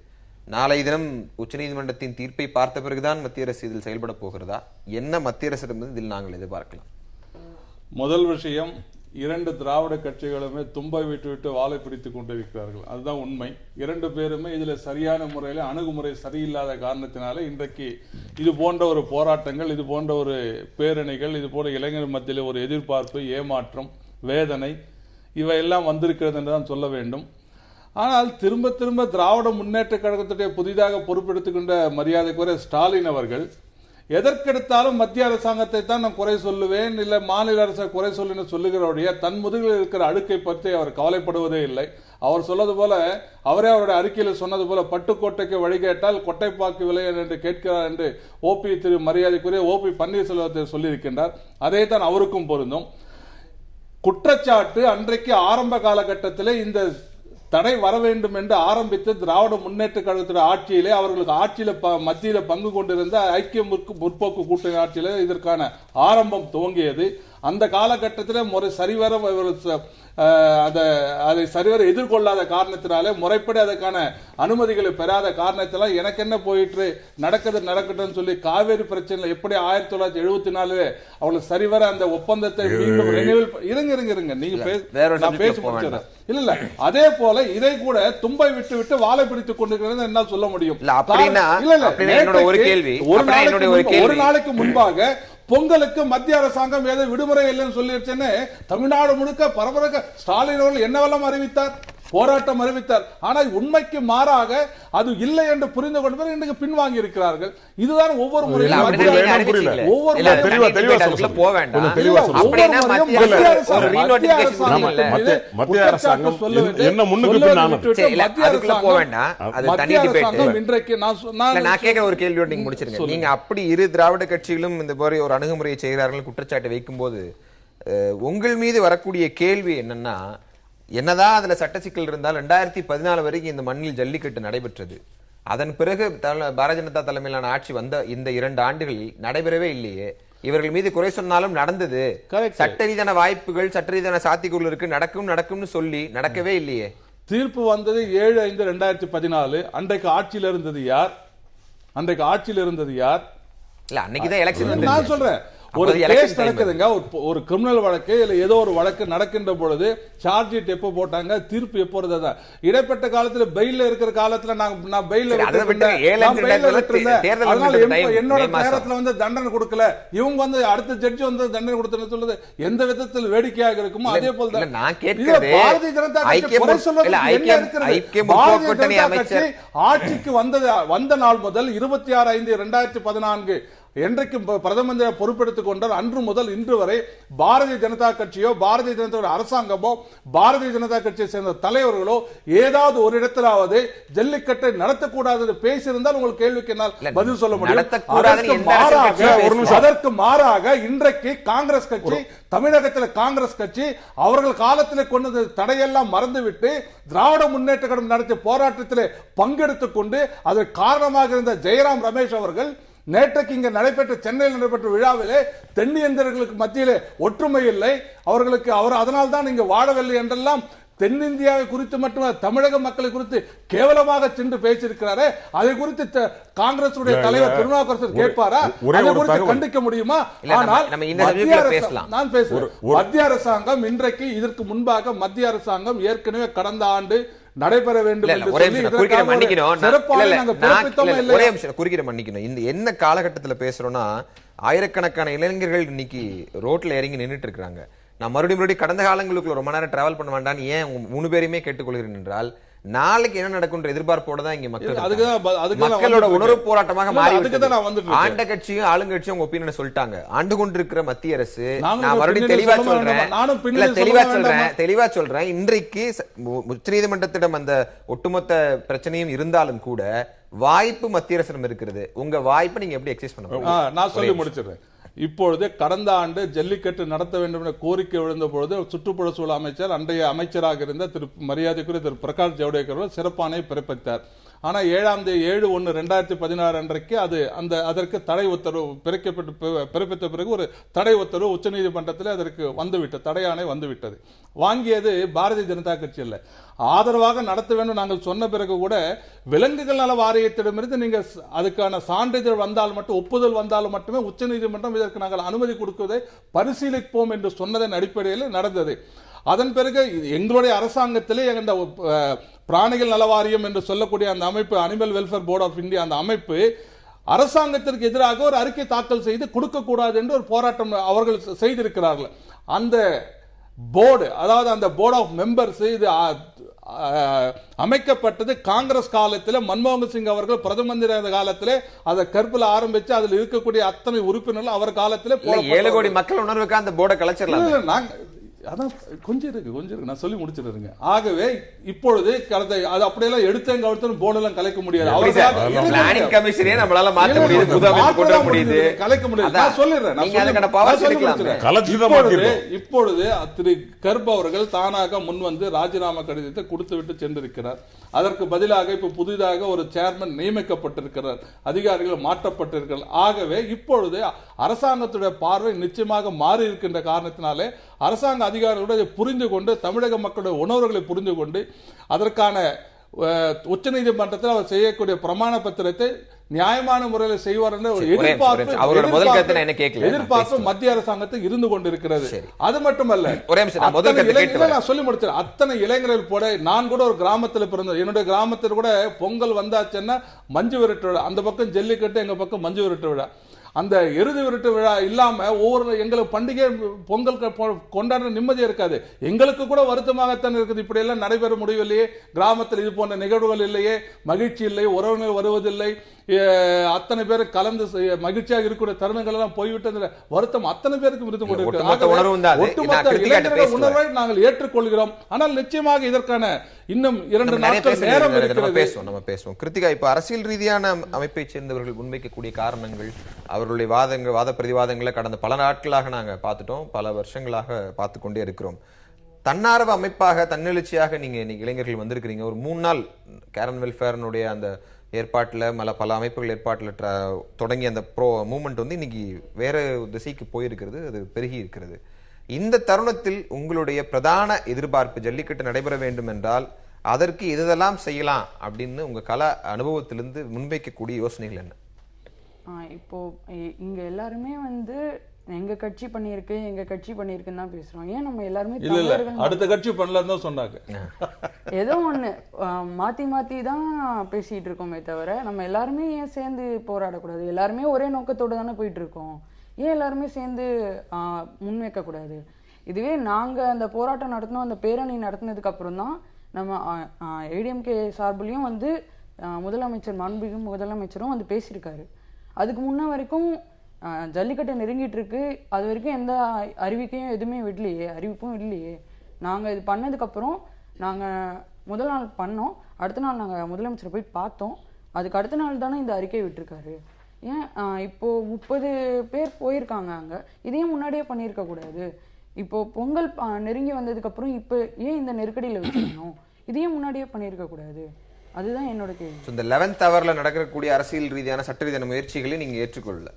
நாளை தினம் உச்சநீதிமன்றத்தின் தீர்ப்பை பார்த்த பிறகுதான் மத்திய அரசு இதில் செயல்பட போகிறதா? என்ன மத்திய அரசிடம் இதில் நாங்கள் எதிர்பார்க்கலாம்? முதல் விஷயம், 2 திராவிட கட்சிகளுமே தும்பை விட்டு வாழை பிடித்துக் கொண்டிருக்கிறார்கள். அதுதான் உண்மை. 2 பேருமே இதுல சரியான முறையில் அணுகுமுறை சரியில்லாத காரணத்தினால இன்றைக்கு இது போன்ற ஒரு போராட்டங்கள், இது போன்ற ஒரு பேரணிகள், இது போன்ற இளைஞர் மத்தியில் ஒரு எதிர்பார்ப்பு, ஏமாற்றம், வேதனை இவையெல்லாம் வந்திருக்கிறது என்றுதான் சொல்ல வேண்டும். ஆனால் திரும்ப திரும்ப திராவிட முன்னேற்ற கழகத்துடைய புதிதாக பொறுப்பெடுத்துக்கொண்ட மரியாதைக்குரிய ஸ்டாலின் அவர்கள் எதற்கெடுத்தாலும் மத்திய அரசாங்கத்தை தான் நான் குறை சொல்லுவேன், இல்ல மாநில அரசை குறை சொல்லுன்னு சொல்லுகிறவருடைய தன் முதுகில் இருக்கிற அடுக்கை பற்றி அவர் கவலைப்படுவதே இல்லை. அவர் சொல்லது போல, அவரே அவருடைய அறிக்கையில் சொன்னது போல, பட்டுக்கோட்டைக்கு வழி கேட்டால் கொட்டைப்பாக்கு விலை என்று கேட்கிறார் என்று திரு மரியாதைக்குரிய ஓபி பன்னீர்செல்வத்தை சொல்லியிருக்கின்றார். அதே தான் அவருக்கும் பொருந்தும். குற்றச்சாட்டு அன்றைக்கு ஆரம்ப காலகட்டத்திலே இந்த தடை வர வேண்டும் என்று ஆரம்பித்து திராவிட முன்னேற்ற கழகத்துடைய ஆட்சியிலே அவர்களுக்கு ஆட்சியில மத்தியில பங்கு கொண்டிருந்த ஐக்கிய முற்போக்கு கூட்டணி ஆட்சியில இதற்கான ஆரம்பம் துவங்கியது. அந்த காலகட்டத்தில் முறை சரிவர அதை சரிவர எதிர்கொள்ளாத காரணத்தினாலே, முறைப்படி அதற்கான அனுமதிகளை பெறாத காரணத்தினால் எனக்கு என்ன போயிட்டு நடக்கட்டும் சொல்லி காவேரி பிரச்சனை எப்படி 1974 அவங்களுக்கு சரிவர அந்த ஒப்பந்தத்தை மீண்டும் இருங்க நீங்க பேச முடிச்சிடறேன். இல்ல அதே போல இதை கூட தும்பை விட்டு வாழை பிடித்துக் கொண்டிருக்கிறது என்ன சொல்ல முடியும்? ஒரு நாளைக்கு முன்பாக பொங்கலுக்கு மத்திய அரசாங்கம் ஏதோ விடுமுறை இல்லைன்னு சொல்லிருச்சுன்னு தமிழ்நாடு முழுக்க பரபரக்க ஸ்டாலின் அவர்கள் என்னவெல்லாம் அறிவித்தார்? போராட்டம் அறிவித்தார். ஆனால் உண்மைக்கு மாறாக அது இல்லை என்று புரிந்து கொண்டு இன்றைக்கு பின்வாங்கி இருக்கிறார்கள். இதுதான் ஒவ்வொரு முறையும் ஒரு கேள்வியோடு நீங்க முடிச்சிருங்க. நீங்க அப்படி இரு திராவிட கட்சிகளும் இந்த மாதிரி ஒரு அணுகுமுறையை செய்கிறார்கள் குற்றச்சாட்டு வைக்கும் போது உங்கள் மீது வரக்கூடிய கேள்வி என்னன்னா, என்னதான் அதுல சட்ட சிக்கல் இருந்தால் 2014 வரைக்கும் இந்த மண்ணில் ஜல்லிக்கட்டு நடைபெற்றது. அதன் பிறகு பாரதிய ஜனதா தலைமையிலான ஆட்சி வந்த இந்த 2 ஆண்டுகளில் நடைபெறவே இல்லையே. இவர்கள் மீது குறை சொன்னாலும் நடந்தது. சட்ட ரீதியான வாய்ப்புகள், சட்ட ரீதியான சாத்தியக்கூறு இருக்கு, நடக்கும்னு சொல்லி நடக்கவே இல்லையே. தீர்ப்பு வந்தது 7/5/2014. அன்றைக்கு ஆட்சியில் இருந்தது யார்? இல்ல அன்னைக்குதான் எலெக்ஷன். நான் சொல்றேன், ஒரு கேஸ் நடக்குதுங்க, ஒரு கிரிமினல் வழக்கு இல்ல ஏதோ ஒரு வழக்கு நடக்கின்ற பொழுது சார்ஜ் ஷீட் எப்போ போட்டாங்க, தீர்ப்பு எப்போ இருந்தது? இடைப்பட்ட காலத்துல பெயில இருக்கிற காலத்துல நான் பெயில என்னோட நேரத்துல வந்து தண்டனை கொடுக்கல, இவங்க வந்து அடுத்த ஜட்ஜி வந்து தண்டனை கொடுத்து சொல்லுது எந்த விதத்தில் வேடிக்கையாக இருக்குமோ அதே போல தான் பாரதிய ஜனதா கட்சி ஆட்சிக்கு வந்த நாள் முதல் 26/5/2014 என்றைக்கு பிரதம மந்திரி பொறுப்பெடுத்துக் கொண்டார் அன்று முதல் இன்று வரை பாரதிய ஜனதா கட்சியோ, பாரதிய ஜனதா அரசாங்கமோ, பாரதிய ஜனதா கட்சியை சேர்ந்த தலைவர்களோ ஏதாவது ஒரு இடத்திலாவது ஜல்லிக்கட்டை நடத்தக்கூடாது பேசியிருந்தால் உங்களுக்கு கேள்விக்கு என்னால் பதில் சொல்ல முடியும். அதற்கு மாறாக இன்றைக்கு காங்கிரஸ் கட்சி, தமிழகத்தில் காங்கிரஸ் கட்சி அவர்கள் காலத்தில் கொண்டு தடையெல்லாம் மறந்துவிட்டு திராவிட முன்னேற்ற கழகம் நடத்திய போராட்டத்தில் பங்கெடுத்துக் கொண்டு அதற்கு காரணமாக இருந்த ஜெயராம் ரமேஷ் அவர்கள் நேற்றைக்கு இங்க நடைபெற்ற சென்னையில் நடைபெற்ற விழாவிலே தென்னிந்தியர்களுக்கு மத்தியிலே ஒற்றுமை இல்லை, அவர்களுக்கு அதனால் தான் இங்க வாழவில்லை என்றெல்லாம் தென்னிந்தியாவை குறித்து மட்டுமல்ல தமிழக மக்களை குறித்து கேவலமாக சென்று பேசியிருக்கிறாரே, அதை குறித்து காங்கிரஸ் தலைவர் திருநாவுக்கரசர் கேட்பாரா? அதை குறித்து கண்டிக்க முடியுமா? ஆனால் நான் பேசுறேன், மத்திய அரசாங்கம் இன்றைக்கு இதற்கு முன்பாக மத்திய அரசாங்கம் ஏற்கனவே கடந்த ஆண்டு நடைபெற வேண்டும் என்ன காலகட்டத்தில் பேசுறோம்னா, ஆயிரக்கணக்கான இளைஞர்கள் இன்னைக்கு ரோட்ல இறங்கி நின்றுட்டு இருக்காங்க. நான் மறுபடியும் கடந்த காலங்களுக்குள்ள ரொம்ப நேரம் டிராவல் பண்ண வேண்டாம் ஏன் 3 பேருமே கேட்டுக்கொள்கிறேன் என்றால், நாளைக்கு என்ன நடக்கும் எதிர்பார்ப்போட தான் இங்க மக்களோட உணர்வு போராட்டமாக மாறி. ஆண்ட கட்சியும் ஆளுங்கட்சியும் உங்க ஒப்பீனியன் சொல்லிட்டாங்க. ஆண்டு கொண்டிருக்கிற மத்திய அரசு, நான் மறுபடியும் தெளிவா சொல்றேன், இன்றைக்கு உச்சநீதிமன்றத்திடம் அந்த ஒட்டுமொத்த பிரச்சனையும் இருந்தாலும் கூட வாய்ப்பு மத்திய அரசிடம் இருக்கிறது. உங்க வாய்ப்பை நீங்க எப்படி எக்ஸைஸ் பண்ண? நான் சொல்லி முடிச்சிடுறேன். இப்பொழுது கடந்த ஆண்டு ஜல்லிக்கட்டு நடத்த வேண்டும் என்ற கோரிக்கை எழுந்த பொழுது சுற்றுப்புற சூழல் அமைச்சர், அன்றைய அமைச்சராக இருந்த மரியாதைக்குரிய திரு பிரகாஷ் ஜவடேகர் சிறப்பானை பிறப்பித்தார். ஆனால் 7/1/2016 அன்றைக்கு அதற்கு தடை உத்தரவு பிறப்பித்த பிறகு ஒரு தடை உத்தரவு உச்சநீதிமன்றத்தில் அதற்கு வந்துவிட்டது, தடையாணை வந்துவிட்டது. வாங்கியது பாரதிய ஜனதா கட்சி அல்ல. ஆதரவாக நடத்த வேண்டும் நாங்கள் சொன்ன பிறகு கூட விலங்குகள் நல வாரியத்திடமிருந்து நீங்க அதுக்கான சான்றிதழ் வந்தால் மட்டும், ஒப்புதல் வந்தாலும் மட்டுமே உச்சநீதிமன்றம் இதற்கு நாங்கள் அனுமதி கொடுக்குவதை பரிசீலிப்போம் என்று சொன்னதன் அடிப்படையில் நடந்தது. அதன் பிறகு எங்களுடைய அரசாங்கத்திலே இந்த பிராணிகள் நலவாரியம் என்று சொல்லக்கூடிய அந்த அமைப்பு, animal welfare board of India, அந்த அமைப்பு அரசாங்கத்திற்கு எதிராக ஒரு அறிக்கை தாக்கல் செய்து கொடுக்கக்கூடாது என்று ஒரு போராட்டம் அவர்கள் செய்திருக்கிறார்கள். அந்த போர்டு, அதாவது அந்த போர்ட் ஆஃப் மெம்பர்ஸ், இது அமைக்கப்பட்டது காங்கிரஸ் காலத்தில். மன்மோகன் சிங் அவர்கள் பிரதம மந்திரி காலத்திலே அதை கற்புல ஆரம்பிச்சு அதில் இருக்கக்கூடிய அத்தனை உறுப்பினர்கள் அவர் காலத்திலே 7 கோடி மக்கள் உணர்வுக்கு அந்த போர்டை கலைச்சிடலாம். அதான் கொஞ்சம் இருக்கு நான் சொல்லி முடிச்சிருங்க. ஆகவே இப்பொழுது அது அப்படியெல்லாம் எடுத்தேங்க அவுத்தேன் போர்டெல்லாம் கலைக்க முடியாது. கலைக்க முடியாது. நான் சொல்லிடுறேன். இப்பொழுது திரு கர்ப் அவர்கள் தானாக முன் வந்து ராஜினாமா கடிதத்தை கொடுத்து விட்டு சென்றிருக்கிறார். அதற்கு பதிலாக இப்ப புதிதாக ஒரு சேர்மன் நியமிக்கப்பட்டிருக்கிறார், அதிகாரிகள் மாற்றப்பட்டிருக்கிறார். ஆகவே இப்பொழுது அரசாங்கத்துடைய பார்வை நிச்சயமாக மாறி இருக்கின்ற காரணத்தினாலே அரசாங்க அதிகாரிகளுடைய புரிந்து கொண்டு, தமிழக மக்களுடைய உணர்வுகளை புரிந்து கொண்டு, அதற்கான உச்சநீதிமன்றத்தில் அவர் செய்யக்கூடிய பிரமாண பத்திரத்தை நியாயமான முறையில் செய்வார் என்ற ஒரு எதிர்பார்ப்பு மத்திய அரசாங்கத்துக்கு இருந்து கொண்டிருக்கிறது. அது மட்டுமல்ல, நான் சொல்லி முடிச்சேன், அத்தனை இளைஞர்கள் போட நான் கூட ஒரு கிராமத்தில் பிறந்தேன். என்னுடைய கிராமத்தில் கூட பொங்கல் வந்தாச்சுன்னா மஞ்சு விரட்டு விழா, அந்த பக்கம் ஜல்லிக்கட்டு, எங்க பக்கம் மஞ்சு விரட்டு விழா. அந்த எருது விருட்டு விழா இல்லாம ஒவ்வொரு எங்களுக்கு பண்டிகை பொங்கல் கொண்டாடுற நிம்மதியா இருக்காது. எங்களுக்கு கூட வருத்தமாகத்தான் இருக்குது. இப்படி எல்லாம் நடைபெற முடியவில்லையே, கிராமத்தில் இது போன்ற நிகழ்வுகள் இல்லையே, மகிழ்ச்சி இல்லை, உறவினர் வருவதில்லை, அத்தனை பேர் கலந்து மகிழ்ச்சியாக இருக்கிற தருணங்கள் எல்லாம் போய்விட்டது வருத்தம் அத்தனை பேருக்கும் இருந்து கொண்டிருக்கிறது. உணர்வை நாங்கள் ஏற்றுக்கொள்கிறோம். ஆனால் நிச்சயமாக இதற்கான இன்னும் 2 நாட்கள் நேரம் நம்ம பேசுவோம். கிருத்திகா, இப்ப அரசியல் ரீதியான அமைப்பை சேர்ந்தவர்கள் முன்வைக்கக்கூடிய காரணங்கள், அவர்களுடைய வாத பிரதிவாதங்களை கடந்த பல நாட்களாக நாங்க பார்த்துட்டோம், பல வருஷங்களாக பார்த்து கொண்டே இருக்கிறோம். தன்னார்வ அமைப்பாக தன்னெழுச்சியாக நீங்க இன்னைக்கு இளைஞர்கள் வந்திருக்கிறீங்க. ஒரு 3 நாள் கேரன் வெல்ஃபேர்னுடைய அந்த ஏற்பாட்டில் பல அமைப்புகள் ஏற்பாட்டில் தொடங்கி அந்த மூமெண்ட் வந்து இன்னைக்கு வேற திசைக்கு போயிருக்கிறது, அது பெருகி இருக்கிறது. இந்த தருணத்தில் உங்களுடைய பிரதான எதிர்பார்ப்பு ஜல்லிக்கட்டு நடைபெற வேண்டும் என்றால் அதற்கு இதெல்லாம் செய்யலாம் அப்படின்னு உங்க கல அனுபவத்திலிருந்து முன்வைக்கக்கூடிய யோசனைகள் என்ன? இப்போ இங்க எல்லாருமே வந்து எங்க கட்சி பண்ணிருக்குன்னு தான் பேசுறோம். ஏன் நம்ம எல்லாருமே அடுத்த கட்சி பண்ணலன்னு தான் சொன்னாங்க. ஏதோ ஒண்ணு மாத்தி தான் பேசிட்டு இருக்கோமே தவிர நம்ம எல்லாருமே ஏன் சேர்ந்து போராடக்கூடாது? எல்லாருமே ஒரே நோக்கத்தோடு தானே போயிட்டு இருக்கோம். ஏன் எல்லாருமே சேர்ந்து முன்வைக்க கூடாது? இதுவே நாங்க அந்த போராட்டம் நடத்தினோம், அந்த பேரணி நடத்தினதுக்கு அப்புறம் தான் நம்ம ஏடிஎம்கே சார்பிலையும் வந்து முதலமைச்சர் மாண்புமிகு முதலமைச்சரும் வந்து பேசியிருக்காரு. அதுக்கு முன்ன வரைக்கும் ஜல்லிக்கட்டை நெருங்கிட்டு இருக்கு, அது வரைக்கும் எந்த அறிவிப்பும் இல்லையே. நாங்க இது பண்ணதுக்கு அப்புறம் நாங்க முதல் நாள் பண்ணோம், அடுத்த நாள் நாங்க முதலமைச்சரை போய் பார்த்தோம், அதுக்கு அடுத்த நாள் தானே இந்த அறிக்கை விட்டுருக்காரு. ஏன் இப்போ 30 பேர் போயிருக்காங்க அங்க, இதையும் முன்னாடியே பண்ணியிருக்க கூடாது? இப்போ பொங்கல் நெருங்கி வந்ததுக்கு அப்புறம் இப்போ ஏன் இந்த நெருக்கடியில வச்சிருக்கணும்? இதையும் முன்னாடியே பண்ணியிருக்க கூடாது? அதுதான் என்னோட கேள்வி. இந்த 11th ஹவர்ல நடக்கக்கூடிய அரசியல் ரீதியான சட்ட ரீதியான முயற்சிகளை நீங்க ஏற்றுக்கொள்ளல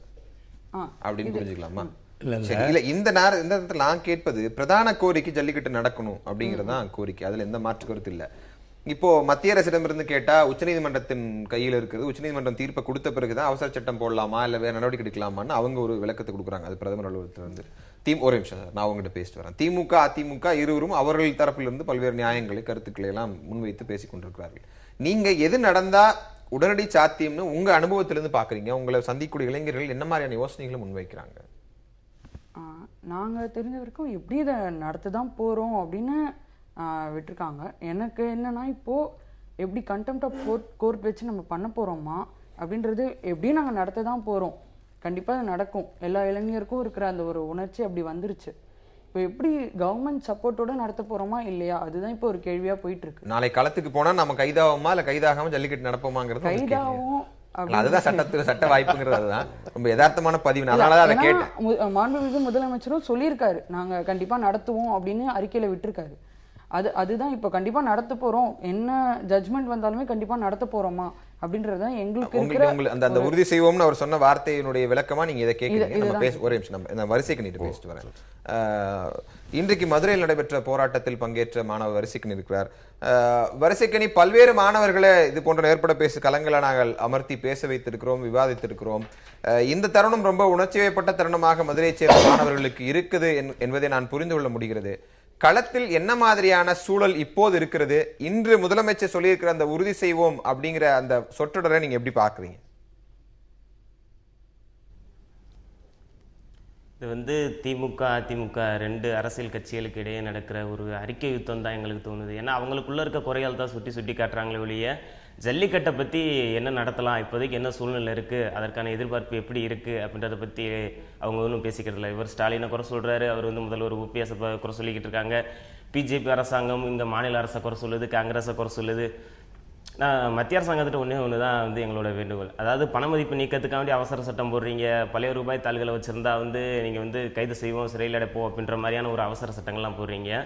அப்படின்னு புரிஞ்சுக்கலாமா? இல்ல, இந்த நேரத்தில் நான் கேட்பது பிரதான கோரிக்கை ஜல்லிக்கட்டு நடக்கணும் அப்படிங்கறதுதான் கோரிக்கை. அதுல எந்த மாற்று கருத்து இல்ல. இப்போ மத்திய அரசிடமிருந்து கேட்டா உச்சநீதிமன்றத்தின் கையில் இருக்கிறது, உச்சநீதிமன்றம் தீர்ப்பை கொடுத்த பிறகுதான் அவசர சட்டம் போடலாமா இல்ல வேற நடவடிக்கை எடுக்கலாமான்னு அவங்க ஒரு விளக்கத்தை கொடுக்குறாங்க. அது பிரதமர் அலுவலகத்திலிருந்து. ஒரே நிமிஷம் சார், நான் உங்ககிட்ட பேசிட்டு வரேன். திமுக அதிமுக இருவரும் அவர்கள் தரப்பிலிருந்து பல்வேறு நியாயங்களை கருத்துக்களை எல்லாம் முன்வைத்து பேசிக் கொண்டிருக்கிறார்கள். நீங்க எது நடந்தா உடனடி சாத்தியம்னு உங்க அனுபவத்திலிருந்து பாக்குறீங்க? உங்களை சந்திக்கூடிய இளைஞர்கள் என்ன மாதிரியான யோசனைகளை முன்வைக்கிறாங்க? நாங்க தெரிஞ்ச வரைக்கும் எப்படி இதை நடத்ததான் போறோம் அப்படின்னு விட்டுருக்காங்க. எனக்கு என்னன்னா, இப்போ எப்படி கண்டெம்ட் ஆஃப் கோர்ட் வச்சு நம்ம பண்ண போறோமா அப்படின்றது எப்படியும் நாங்க நடத்த தான் போறோம். கண்டிப்பா அது நடக்கும். எல்லா இளைஞருக்கும் இருக்கிற அந்த ஒரு உணர்ச்சி அப்படி வந்துருச்சு. இப்போ எப்படி கவர்மெண்ட் சப்போர்ட்டோட நடத்த போறோமா இல்லையா, அதுதான் இப்போ ஒரு கேள்வியா போயிட்டு இருக்கு. நாளை களத்துக்கு போனா நம்ம கைதாவோமா இல்ல கைதாகாம ஜல்லிக்கட்டு நடப்போமாங்கிறது கைதாவும் அதுதான் சட்ட வாய்ப்புங்கிறது. அதுதான் ரொம்ப யதார்த்தமான பதிவு. அதனாலதான் அதை கேட்டேன். மாண்புமிகு முதலமைச்சரும் சொல்லியிருக்காரு, நாங்க கண்டிப்பா நடத்துவோம் அப்படின்னு அறிக்கையில விட்டுருக்காரு. அதுதான் இப்போ கண்டிப்பா நடத்த போறோம், என்ன ஜட்ஜ்மெண்ட் வந்தாலுமே கண்டிப்பா நடத்த போறோமா அப்படின்றதுதான் எங்களுக்கு அந்த உறுதி செய்வோம்னு அவர் சொன்ன வார்த்தையினுடைய விளக்கமா நீங்க இதை கேட்கிறீங்க. நம்ம பேச ஒரே நிமிஷம் நான் வரிசைக்கு நீட்டு பேசிட்டு வரேன். இன்றைக்கு மதுரையில் நடைபெற்ற போராட்டத்தில் பங்கேற்ற மாணவர் வரிசைக்கணி இருக்கிறார். வரிசைக்கணி பல்வேறு மாணவர்களை இது போன்ற ஏற்பட பேசு களங்களை நாங்கள் அமர்த்தி பேச வைத்திருக்கிறோம், விவாதித்திருக்கிறோம். இந்த தருணம் ரொம்ப உணர்ச்சி வயப்பட்ட தருணமாக மதுரையை சேர்ந்த மாணவர்களுக்கு இருக்குது என்பதை நான் புரிந்து கொள்ள முடிகிறது. களத்தில் என்ன மாதிரியான சூழல் இப்போது இருக்கிறது? இன்று முதலமைச்சர் சொல்லியிருக்கிற அந்த உறுதி செய்வோம் அப்படிங்கிற அந்த சொற்றொடரை நீங்க எப்படி பாக்குறீங்க? இது வந்து திமுக அதிமுக 2 அரசியல் கட்சிகளுக்கு இடையே நடக்கிற ஒரு அறிக்கை யுத்தம் தான் எங்களுக்கு தோணுது. ஏன்னா அவங்களுக்குள்ள இருக்க குறையால் தான் சுட்டி காட்டுறாங்களே ஒழிய ஜல்லிக்கட்டை பற்றி என்ன நடத்தலாம், இப்போதைக்கு என்ன சூழ்நிலை இருக்குது, அதற்கான எதிர்பார்ப்பு எப்படி இருக்குது அப்படின்றத பற்றி அவங்க ஒன்றும் பேசிக்கிறதில்ல. இவர் ஸ்டாலினை குறை சொல்கிறாரு, அவர் வந்து முதல்வர் OPS குறை சொல்லிக்கிட்டு இருக்காங்க. பிஜேபி அரசாங்கம் இந்த மாநில அரசை குறை சொல்லுது, காங்கிரஸை குறை சொல்லுது. நான் மத்திய அரசாங்கத்திட்ட ஒன்று தான் வந்து எங்களோட வேண்டுகோள். அதாவது பண மதிப்பு நீக்கத்துக்காக வேண்டிய அவசர சட்டம் போடுறீங்க, பழைய ரூபாய் தாள்களை வச்சுருந்தா வந்து நீங்கள் வந்து கைது செய்வோம், சிறையில் அடைப்போம் அப்படின்ற மாதிரியான ஒரு அவசர சட்டங்கள்லாம் போடுறீங்க.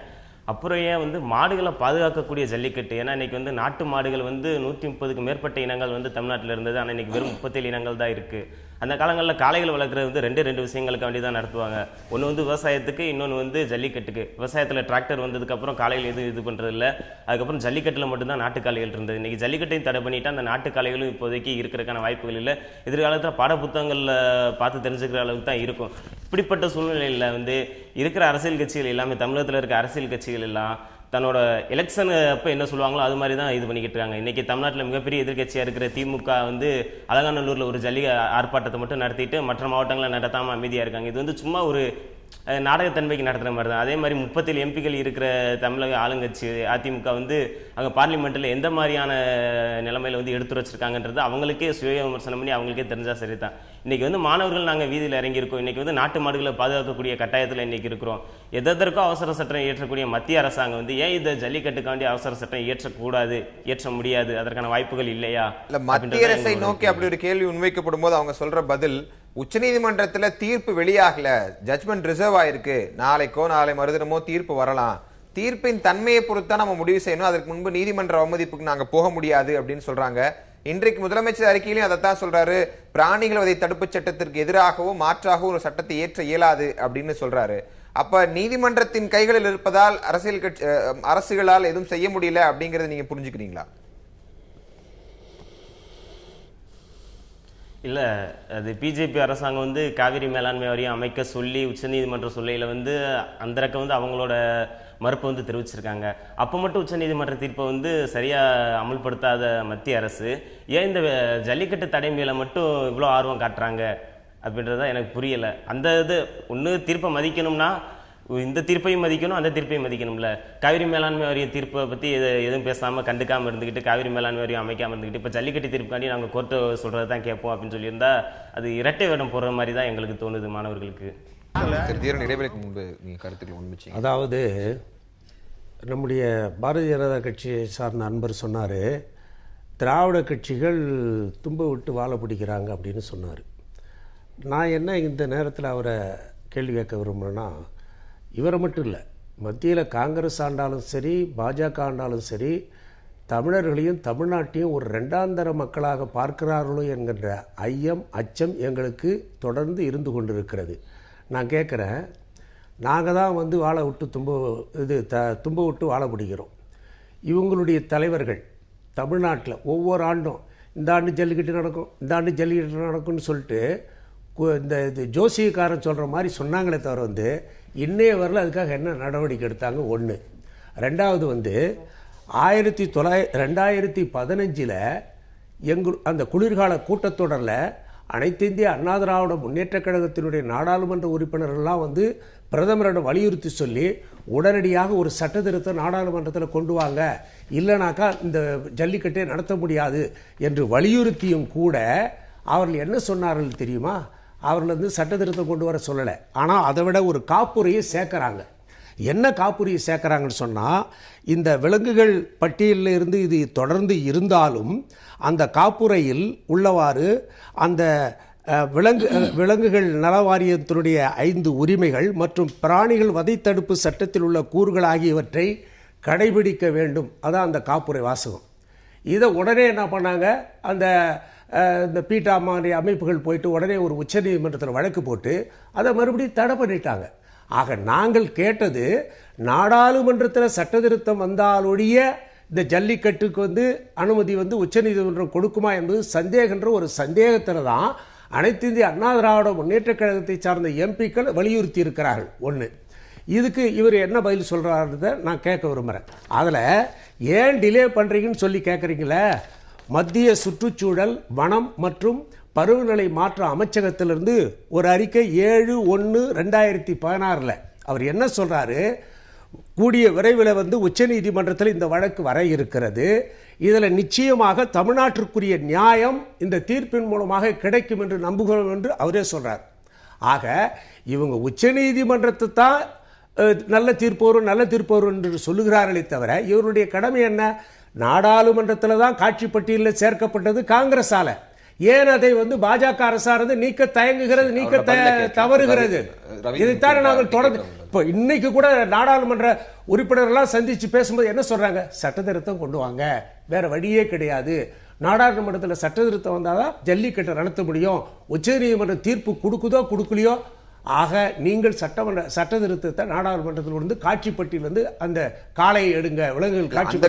அப்புறம் ஏன் வந்து மாடுகளை பாதுகாக்கக்கூடிய ஜல்லிக்கட்டு? ஏன்னா இன்னைக்கு வந்து நாட்டு மாடுகள் வந்து 130க்கும் மேற்பட்ட இனங்கள் வந்து தமிழ்நாட்டில் இருந்தது. ஆனால் இன்னைக்கு வெறும் 37 இனங்கள் தான் இருக்குது. அந்த காலங்களில் காளைகள் வளர்க்குறது வந்து ரெண்டு விஷயங்களுக்கு வேண்டி தான் நடத்துவாங்க. ஒன்று வந்து விவசாயத்துக்கு, இன்னொன்று வந்து ஜல்லிக்கட்டுக்கு. விவசாயத்தில் டிராக்டர் வந்ததுக்கப்புறம் காளைகள் எதுவும் இது பண்ணுறது இல்லை. அதுக்கப்புறம் ஜல்லிக்கட்டில் மட்டும்தான் நாட்டு காளைகள் இருந்தது. இன்றைக்கி ஜல்லிக்கட்டையும் தடை பண்ணிவிட்டு அந்த நாட்டு காளைகளும் இப்போதைக்கு இருக்கிறதுக்கான வாய்ப்புகள் இல்லை. எதிர்காலத்தில் பாடப்புத்தகங்களில் பார்த்து தெரிஞ்சுக்கிற அளவுக்கு தான் இருக்கும். இப்படிப்பட்ட சூழ்நிலையில் வந்து இருக்கிற அரசியல் கட்சிகள் எல்லாமே, தமிழகத்தில் இருக்க அரசியல் கட்சிகள் எல்லாம் தன்னோட எலெக்ஷன் அப்போ என்ன சொல்லுவாங்களோ அது மாதிரி தான் இது பண்ணிக்கிட்டு இருக்காங்க. இன்னைக்கு தமிழ்நாட்டில் மிகப்பெரிய எதிர்க்கட்சியாக இருக்கிற திமுக வந்து அலங்காநல்லூரில் ஒரு ஜல்லி ஆர்ப்பாட்டத்தை மட்டும் நடத்திட்டு மற்ற மாவட்டங்களை நடத்தாமல் அமைதியாக இருக்காங்க. இது வந்து சும்மா ஒரு நாடகத்தன்மைக்கு நடத்துகிற மாதிரி தான். அதே மாதிரி 37 எம்பிக்கள் இருக்கிற தமிழக ஆளுங்கட்சி அதிமுக வந்து அங்கே பார்லிமெண்ட்டில் எந்த மாதிரியான நிலைமையில் வந்து எடுத்து வச்சிருக்காங்கன்றது அவங்களுக்கே சுய விமர்சனம் பண்ணி அவங்களுக்கே தெரிஞ்சா சரி தான். இன்றைக்கி வந்து மாணவர்கள் நாங்கள் வீதியில் இறங்கியிருக்கோம். இன்றைக்கி வந்து நாட்டு மாடுகளை பாதுகாக்கக்கூடிய கட்டாயத்தில் இன்றைக்கி இருக்கிறோம். எதற்கோ அவசர சட்டம் இயற்றக்கூடிய மத்திய அரசாங்கம் வந்து ஏன் இந்த ஜல்லிக்கட்டுக்காண்டி அவசர சட்டம் இயற்றக்கூடாது, இயற்ற முடியாது, அதற்கான வாய்ப்புகள் இல்லையா? மத்திய அரசை நோக்கி அப்படி ஒரு கேள்வி முன்வைக்கப்படும் போது அவங்க சொல்ற பதில், உச்சநீதிமன்றத்துல தீர்ப்பு வெளியாகல, ஜட்மெண்ட் ரிசர்வ் ஆயிருக்கு, நாளைக்கோ நாளை மறுதினமோ தீர்ப்பு வரலாம், தீர்ப்பின் தன்மையை பொறுத்தா நம்ம முடிவு செய்யணும், அதற்கு முன்பு நீதிமன்ற அவமதிப்புக்கு நாங்க போக முடியாது அப்படின்னு சொல்றாங்க. இன்றைக்கு முதலமைச்சர் அறிக்கையிலும் அதைத்தான் சொல்றாரு, பிராணிகள் வதை தடுப்பு சட்டத்திற்கு எதிராகவோ மாற்றாகவோ ஒரு சட்டத்தை ஏற்ற இயலாது அப்படின்னு சொல்றாரு. அப்ப நீதிமன்றத்தின் கைகளில் இருப்பதால் அரசியல் கட்சி அரசுகளால் எதுவும் செய்ய முடியல அப்படிங்கறத நீங்க புரிஞ்சுக்கிறீங்களா? இல்லை, அது பிஜேபி அரசாங்கம் வந்து காவிரி மேலாண்மை வாரியம் அமைக்க சொல்லி உச்சநீதிமன்ற சொல்லையில் வந்து அந்த ரக்கம் வந்து அவங்களோட மறுப்பை வந்து தெரிவிச்சிருக்காங்க. அப்போ மட்டும் உச்சநீதிமன்ற தீர்ப்பை வந்து சரியாக அமல்படுத்தாத மத்திய அரசு ஏன் இந்த ஜல்லிக்கட்டு தடை மேலே மட்டும் இவ்வளோ ஆர்வம் காட்டுறாங்க அப்படின்றத எனக்கு புரியலை. அந்த இது ஒன்று தீர்ப்பை மதிக்கணும்னா இந்த தீர்ப்பையும் மதிக்கணும், அந்த தீர்ப்பையும் மதிக்கணும்ல. காவிரி மேலாண்மை வாரிய தீர்ப்பை பற்றி எதுவும் பேசாமல் கண்டுக்காமல் இருந்துக்கிட்டு காவிரி மேலாண்மை வாரியம் அமைக்காமல் இருந்துக்கிட்டு இப்போ ஜல்லிக்கட்டு தீர்ப்புக்காண்டி நாங்கள் கோர்ட்டு சொல்கிறது தான் கேட்போம் அப்படின்னு சொல்லியிருந்தா அது இரட்டை வேடம் போடுற மாதிரி தான் எங்களுக்கு தோணுது மாணவர்களுக்கு. இடைவெளிக்கு முன்பு நீங்கள் கருத்துக்கள் உண்மைச்சு. அதாவது நம்முடைய பாரதிய ஜனதா கட்சியை சார்ந்த அன்பர் சொன்னார், திராவிட கட்சிகள் தும்ப விட்டு வாழ பிடிக்கிறாங்க அப்படின்னு சொன்னார். நான் என்ன இந்த நேரத்தில் அவரை கேள்வி கேட்க விரும்புகிறேன்னா, இவரை மட்டும் இல்லை, மத்தியில் காங்கிரஸ் ஆண்டாலும் சரி பாஜக ஆண்டாலும் சரி தமிழர்களையும் தமிழ்நாட்டையும் ஒரு ரெண்டாந்தர மக்களாக பார்க்கிறார்களோ என்கின்ற ஐயம் அச்சம் எங்களுக்கு தொடர்ந்து இருந்து கொண்டிருக்கிறது. நான் கேட்குறேன், நாங்கள் தான் வந்து வாழை விட்டு தும்ப விட்டு வாழ பிடிக்கிறோம். இவங்களுடைய தலைவர்கள் தமிழ்நாட்டில் ஒவ்வொரு ஆண்டும் இந்த ஆண்டு ஜல்லிக்கட்டு நடக்கும், இந்த ஆண்டு ஜல்லிக்கட்டு நடக்கும்னு சொல்லிட்டு இந்த ஜோசியக்காரன் சொல்கிற மாதிரி சொன்னாங்களே தவிர வந்து இன்னைய வரல அதுக்காக என்ன நடவடிக்கை எடுத்தாங்க? ஒன்று. ரெண்டாவது வந்து 2015 அந்த குளிர்கால கூட்டத்தொடரில் அனைத்து இந்திய அண்ணா திராவிட முன்னேற்றக் கழகத்தினுடைய நாடாளுமன்ற உறுப்பினர்கள்லாம் வந்து பிரதமரிடம் வலியுறுத்தி சொல்லி உடனடியாக ஒரு சட்ட திருத்தம் நாடாளுமன்றத்தில் கொண்டு வாங்க, இல்லைனாக்கா இந்த ஜல்லிக்கட்டை நடத்த முடியாது என்று வலியுறுத்தியும் கூட அவர்கள் என்ன சொன்னார்கள் தெரியுமா? அவர்கள் வந்து சட்ட திருத்தம் கொண்டு வர சொல்லலை, ஆனால் அதை விட ஒரு காப்புரையை சேர்க்குறாங்க. என்ன காப்புரையை சேர்க்குறாங்கன்னு சொன்னால், இந்த விலங்குகள் பட்டியலில் இருந்து இது தொடர்ந்து இருந்தாலும் அந்த காப்புரையில் உள்ளவாறு அந்த விலங்குகள் நல வாரியத்தினுடைய 5 உரிமைகள் மற்றும் பிராணிகள் வதை தடுப்பு சட்டத்தில் உள்ள கூறுகள் ஆகியவற்றை கடைபிடிக்க வேண்டும். அதான் அந்த காப்புரை வாசகம். இதை உடனே என்ன பண்ணாங்க, இந்த பீட்டா மாதிரி அமைப்புகள் போயிட்டு உடனே ஒரு உச்சநீதிமன்றத்தில் வழக்கு போட்டு அதை மறுபடியும் தடை பண்ணிட்டாங்க. ஆக நாங்கள் கேட்டது, நாடாளுமன்றத்தில் சட்ட திருத்தம் வந்தாலொழிய இந்த ஜல்லிக்கட்டுக்கு வந்து அனுமதி வந்து உச்சநீதிமன்றம் கொடுக்குமா என்பது சந்தேகன்ற ஒரு சந்தேகத்தில் தான் அனைத்து இந்திய அண்ணா திராவிட முன்னேற்றக் கழகத்தை சார்ந்த எம்பிக்கள் வலியுறுத்தி இருக்கிறார்கள். ஒன்று. இதுக்கு இவர் என்ன பதில் சொல்கிறாருன்றதை நான் கேட்க விரும்புகிறேன். அதில் ஏன் டிலே பண்ணுறீங்கன்னு சொல்லி கேட்குறீங்களே, மத்திய சுற்றுச்சூழல் வனம் மற்றும் பருவநிலை மாற்ற அமைச்சகத்திலிருந்து ஒரு அறிக்கை 7/1/2016 அவர் என்ன சொல்றாரு, கூடிய விரைவில் வந்து உச்சநீதிமன்றத்தில் இந்த வழக்கு வர இருக்கிறது, இதில் நிச்சயமாக தமிழ்நாட்டிற்குரிய நியாயம் இந்த தீர்ப்பின் மூலமாக கிடைக்கும் என்று நம்புகிறோம் என்று அவரே சொல்றார். ஆக இவங்க உச்சநீதிமன்றத்தை தான் நல்ல தீர்ப்பு வரும் என்று சொல்லுகிறார்களே தவிர இவருடைய கடமை என்ன? நாடாளுமன்றத்தில் தான் காட்சி பட்டியலில் சேர்க்கப்பட்டது காங்கிரஸால. ஏன் அதை வந்து பாஜக அரசானது நீக்க தயங்குகிறது, நீக்க தவறுகிறது? இதைத்தான் நாங்கள் தொடர்ந்து இப்போ இன்னைக்கு கூட நாடாளுமன்ற உறுப்பினர்கள்லாம் சந்திச்சு பேசும்போது என்ன சொல்றாங்க? சட்ட திருத்தம் கொண்டு வாங்க, வேற வழியே கிடையாது, நாடாளுமன்றத்தில் சட்ட திருத்தம் வந்தாதான் ஜல்லிக்கட்டை நடத்த முடியும், உச்சநீதிமன்ற தீர்ப்பு கொடுக்குதோ கொடுக்கலையோ, ஆக நீங்கள் சட்ட திருத்தத்தை நாடாளுமன்றத்தில் இருந்து காட்சிப்பட்டியில் வந்து அந்த காளையை எடுங்க, விலங்குகள் காட்சி.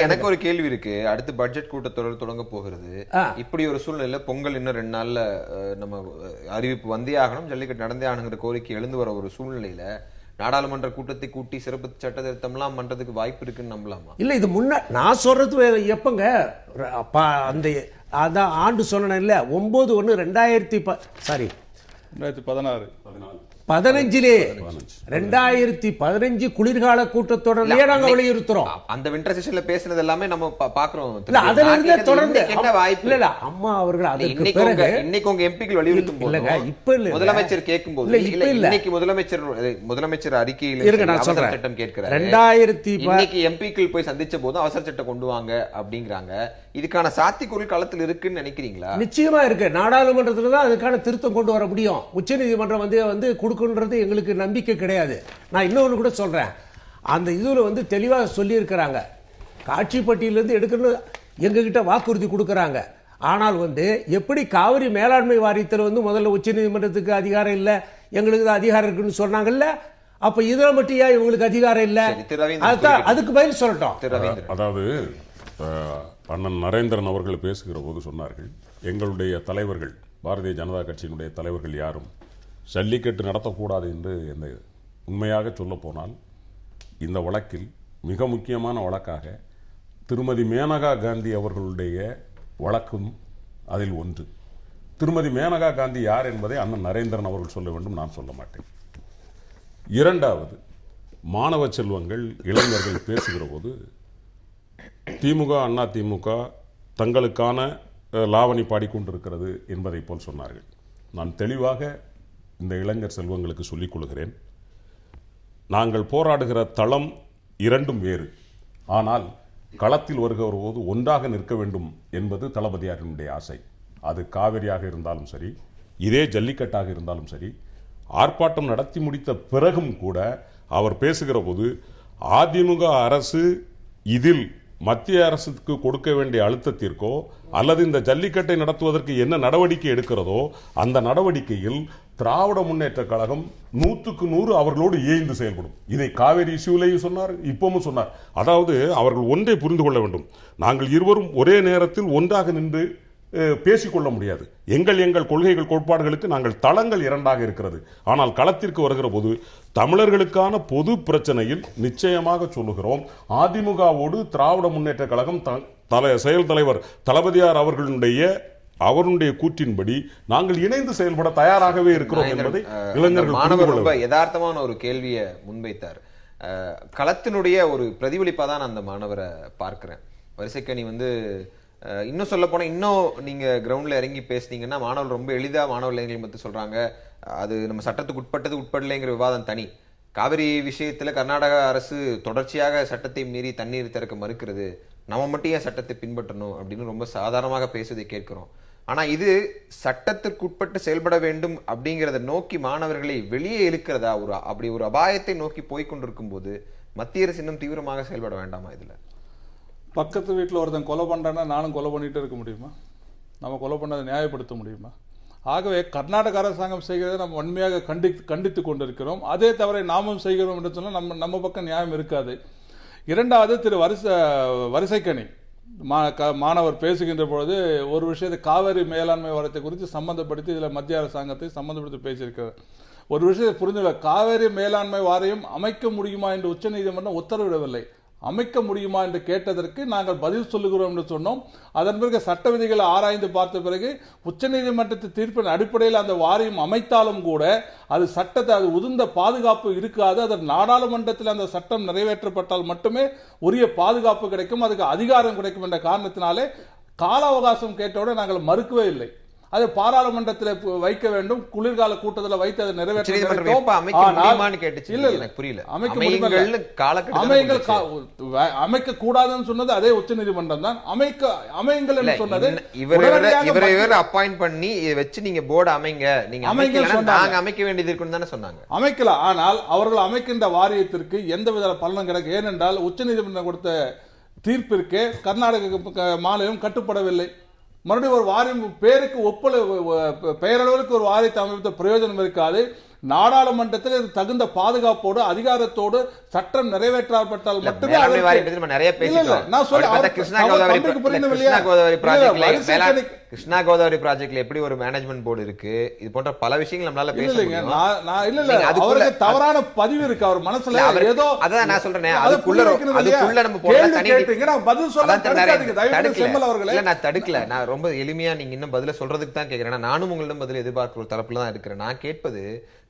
எனக்கு ஒரு கேள்வி இருக்கு. அடுத்து பட்ஜெட் கூட்டத்தொடர் தொடங்க போகிறது. இப்படி ஒரு சூழ்நிலை பொங்கல் இன்னும் 2 நாள்ல நம்ம அறிவிப்பு வந்தே ஆகணும், ஜல்லிக்கட்டு நடந்தே ஆகணுங்கிற கோரிக்கை எழுந்து வர ஒரு சூழ்நிலையில நாடாளுமன்ற கூட்டத்தை கூட்டி சிறப்பு சட்ட திருத்தம்லாம் பண்றதுக்கு வாய்ப்பு இருக்குன்னு நம்பலாமா? இல்ல இது நான் சொல்றது எப்பங்க அந்த அதான் ஆண்டு சொன்னேன் இல்ல 9/1/2016 2015 குளிர்கால கூட்டத்தொடர்லயே நாங்க வலியுறுத்துறோம். அந்த வின்டர் செஷன்ல பேசினது எல்லாமே நம்ம பாக்குறோம். அதுல இருந்தே தொடர்ந்து என்ன வாய்ப்பு இல்ல அம்மா அவர்கள் அதுக்கு பிறகு இன்னைக்கு உங்க எம்பிக்கள் வலியுறுத்தும் போது இப்ப இல்ல முதலமைச்சர் கேட்கும்போது இன்னைக்கு முதலமைச்சர் அறிக்கையில் அவசர சட்டம் கேட்கிறாரு. 2000 எம்பிக்கள் போய் சந்திச்ச போது அவசர சட்டம் கொண்டு வாங்க அப்படிங்கிறாங்க. இதுக்கான சாத்தியக்கூறு களத்தில் இருக்குன்னு நினைக்கிறீங்களா? நிச்சயமா இருக்கு. நாடாளுமன்றத்துல தான் அதுக்கான திருத்தம் கொண்டு வர முடியும். உச்சநீதிமன்றம் வந்து கொடுக்குன்றது எங்களுக்கு நம்பிக்கை கிடையாது. நான் இன்னொன்று கூட சொல்றேன், அந்த இதுல தெளிவாக சொல்லி இருக்கிறாங்க, காட்சி பட்டியலிருந்து எடுக்கணும் எங்ககிட்ட வாக்குறுதி கொடுக்கறாங்க. ஆனால் எப்படி காவிரி மேலாண்மை வாரியத்தில் முதல்ல உச்சநீதிமன்றத்துக்கு அதிகாரம் இல்லை, எங்களுக்கு தான் அதிகாரம் இருக்குன்னு சொன்னாங்கல்ல, அப்ப இதுல மட்டும் ஏன் இவங்களுக்கு அதிகாரம் இல்லை? அதுக்கு பதில் சொல்லட்டும். அதாவது அண்ணன் நரேந்திரன் அவர்கள் பேசுகிற போது சொன்னார்கள், எங்களுடைய தலைவர்கள் பாரதிய ஜனதா கட்சியினுடைய தலைவர்கள் யாரும் ஜல்லிக்கட்டு நடத்தக்கூடாது என்று. உண்மையாக சொல்ல போனால் இந்த வழக்கில் மிக முக்கியமான வழக்காக திருமதி மேனகா காந்தி அவர்களுடைய வழக்கும் அதில் ஒன்று. திருமதி மேனகா காந்தி யார் என்பதை அண்ணன் நரேந்திரன் அவர்கள் சொல்ல வேண்டும், நான் சொல்ல மாட்டேன். இரண்டாவது, மாணவ செல்வங்கள் இளைஞர்கள் பேசுகிற போது திமுக அண்ணா திமுக தங்களுக்கான லாவணி பாடிக்கொண்டிருக்கிறது என்பதை போல் சொன்னார்கள். நான் தெளிவாக இந்த இளைஞர் செல்வங்களுக்கு சொல்லிக் கொள்கிறேன், நாங்கள் போராடுகிற தளம் இரண்டும் வேறு. ஆனால் களத்தில் வருகிற போது ஒன்றாக நிற்க வேண்டும் என்பது தளபதியாரினுடைய ஆசை. அது காவிரியாக இருந்தாலும் சரி, இதே ஜல்லிக்கட்டாக இருந்தாலும் சரி. ஆர்ப்பாட்டம் நடத்தி முடித்த பிறகும் கூட அவர் பேசுகிற போது அதிமுக அரசு இதில் மத்திய அரசுக்கு கொடுக்க வேண்டிய அழுத்தத்திற்கோ அல்லது இந்த ஜல்லிக்கட்டை நடத்துவதற்கு என்ன நடவடிக்கை எடுக்கிறதோ அந்த நடவடிக்கையில் திராவிட முன்னேற்ற கழகம் 100க்கு 100 அவர்களோடு இயைந்து செயல்படும். இதை காவேரி இஷ்யூலையும் சொன்னார், இப்பவும் சொன்னார். அதாவது அவர்கள் ஒன்றை புரிந்து கொள்ள வேண்டும், நாங்கள் இருவரும் ஒரே நேரத்தில் ஒன்றாக நின்று பேசிக்கொள்ள முடியாது. எங்கள் கொள்கைகள் கோட்பாடுகளுக்கு நாங்கள் தளங்கள் இரண்டாக இருக்கிறது. ஆனால் களத்திற்கு வருகிற போது தமிழர்களுக்கான பொது பிரச்சனையில் நிச்சயமாக சொல்லுகிறோம், அதிமுகவோடு திராவிட முன்னேற்ற கழகம் செயல் தலைவர் தளபதியார் அவருடைய கூற்றின்படி நாங்கள் இணைந்து செயல்பட தயாராகவே இருக்கிறோம் என்பதை இளைஞர்கள் யதார்த்தமான ஒரு கேள்வியை முன்வைத்தார். களத்தினுடைய ஒரு பிரதிபலிப்பா தான் அந்த மாணவரை பார்க்கிறேன். வரிசைக்கணி இன்னும் சொல்ல போனா இன்னும் நீங்க கிரவுண்ட்ல இறங்கி பேசுனீங்கன்னா மாணவர்கள் ரொம்ப எளிதா மாணவ இளைஞர்கள் பத்தி சொல்றாங்க, அது நம்ம சட்டத்துக்கு உட்படலைங்கிற விவாதம் தனி. காவிரி விஷயத்துல கர்நாடக அரசு தொடர்ச்சியாக சட்டத்தை மீறி தண்ணீர் திறக்க மறுக்கிறது, நம்ம மட்டும் ஏன் சட்டத்தை பின்பற்றணும் அப்படின்னு ரொம்ப சாதாரணமாக பேசுவதை கேட்கிறோம். ஆனா இது சட்டத்திற்கு உட்பட்டு செயல்பட வேண்டும் அப்படிங்கிறத நோக்கி மாணவர்களை வெளியே இழுக்கிறதா, அப்படி ஒரு அபாயத்தை நோக்கி போய்கொண்டிருக்கும் போது மத்திய அரசு இன்னும் தீவிரமாக செயல்பட வேண்டாமா? இதுல பக்கத்து வீட்டில் ஒருத்தன் கொலை பண்ணுறான்னா நானும் கொலை பண்ணிட்டு இருக்க முடியுமா? நம்ம கொலை பண்ணதை நியாயப்படுத்த முடியுமா? ஆகவே கர்நாடக அரசாங்கம் செய்கிறதை நம்ம வன்மையாக கண்டித்து கொண்டிருக்கிறோம். அதே தவிர நாமும் செய்கிறோம் என்று சொன்னால் நம்ம பக்கம் நியாயம் இருக்காது. இரண்டாவது, திரு வரிசைக்கணி மாணவர் பேசுகின்ற பொழுது ஒரு விஷயத்தை காவிரி மேலாண்மை வாரியத்தை குறித்து சம்பந்தப்படுத்தி இதில் மத்திய அரசாங்கத்தை சம்பந்தப்படுத்தி பேசியிருக்கிறார். ஒரு விஷயத்தை புரிந்துள்ள, காவிரி மேலாண்மை வாரியம் அமைக்க முடியுமா என்று உச்சநீதிமன்றம் உத்தரவிடவில்லை. அமைக்க முடியுமா என்று கேட்டதற்கு நாங்கள் பதில் சொல்லுகிறோம் என்று சொன்னோம். அதன் பிறகு சட்ட விதிகளை ஆராய்ந்து பார்த்த பிறகு உச்சநீதிமன்றத்தின் தீர்ப்பின் அடிப்படையில் அந்த வாரியம் அமைத்தாலும் கூட அது உதிர்ந்த பாதுகாப்பு இருக்காது. அது நாடாளுமன்றத்தில் அந்த சட்டம் நிறைவேற்றப்பட்டால் மட்டுமே உரிய பாதுகாப்பு கிடைக்கும், அதுக்கு அதிகாரம் கிடைக்கும் என்ற காரணத்தினாலே கால அவகாசம் கேட்டவுடன் நாங்கள் மறுக்கவே இல்லை. அதை பாராளுமன்றத்தில் வைக்க வேண்டும், குளிர்கால கூட்டத்தில் வைத்து அதை நிறைவேற்ற அமைக்க கூடாதுன்னு சொன்னது அதே உச்ச நீதிமன்றம் தான். அமைங்கள் என்று சொன்னது இவரை அப்பாயிண்ட் பண்ணி வச்சு நீங்க போர்டு அமைங்க, நீங்க அமைக்க வேண்டியது இருக்குன்னு தானே சொன்னாங்க. அமைக்கலாம். ஆனால் அவர்கள் அமைக்கின்ற வாரியத்திற்கு எந்தவித பலனும் கிடைக்கும். ஏனென்றால் உச்ச நீதிமன்றம் கொடுத்த தீர்ப்பிற்கு கர்நாடக மாநிலம் கட்டுப்படவில்லை. மறுபடியும் ஒரு வாரியம் பேருக்கு பெயரளவிற்கு ஒரு வாரியத்தை அமைத்த பிரயோஜனம் இருக்காது. நாடாளுமன்றத்தில் தகுந்த பாதுகாப்போடு அதிகாரத்தோடு சட்டம் நிறைவேற்றப்பட்டால் மட்டுமே கிருஷ்ணா கோதாவரி ப்ராஜெக்ட்ல எப்படி ஒரு மேனேஜ்மெண்ட் போர்டு இருக்கு, இது போன்ற பல விஷயங்கள் நம்மளால பேச இல்லைங்க. முடியும். நான் இல்ல அவருக்கு தவறான பதிவு இருக்கு அவர் மனசுல. ஏதோ அதான் நான் சொல்றேன், அதுக்குள்ள நம்ம போறத தனி கேட்டீங்க, நான் பதில் சொல்ல தடுக்காதீங்க தயவு செம்மல் அவர்களே. இல்ல நான் தடுக்கல, நான் ரொம்ப எளிமையா நீங்க இன்னும் பதில சொல்றதுக்கு தான் கேக்குறேன். நானும் உங்களிடம் பதில் எதிர்பார்க்கிற ஒரு தரப்புல தான் இருக்கிறேன். நான் கேட்பது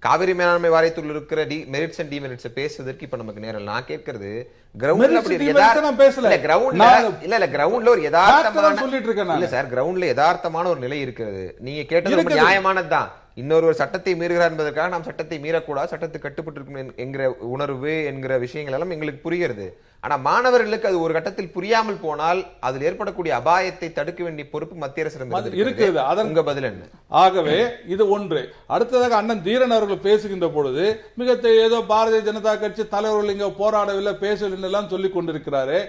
காவிரி மேலாண்மை வாரியத்தில் இருக்கிற மெரிட்ஸ் அண்ட் டிமெரிட்ஸ் பேசுவதற்கு இப்ப நமக்கு நேரம். நான் கேட்கறது கிரவுண்ட்ல அப்படி கிரவுண்ட்ல ஒரு யதார்த்தமான இல்ல சார், கிரவுண்ட்ல யதார்த்தமான ஒரு நிலை இருக்கிறது. நீங்க கேட்டது ரொம்ப நியாயமானதுதான். இன்னொரு சட்டத்தை மீறுகிறார் என்பதற்காக நாம் சட்டத்தை மீறக்கூடாது, சட்டத்தை கட்டுப்பட்டு இருக்கணும் என்கிற உணர்வு என்கிற விஷயங்கள் எல்லாம் எங்களுக்கு புரிகிறது. ஆனா மாணவர்களுக்கு அது ஒரு கட்டத்தில் புரியாமல் போனால் அதில் ஏற்படக்கூடிய அபாயத்தை தடுக்க வேண்டிய பொறுப்பு மத்திய அரசு இருக்குது. உங்க பதில் என்ன? ஆகவே இது ஒன்று. அடுத்ததாக அண்ணன் தீரன் அவர்கள் பேசுகின்ற பொழுது மிக ஏதோ பாரதிய ஜனதா கட்சி தலைவர்கள் இங்க போராடவில்லை பேசவில்லை எல்லாம் சொல்லிக் கொண்டிருக்கிறாரு.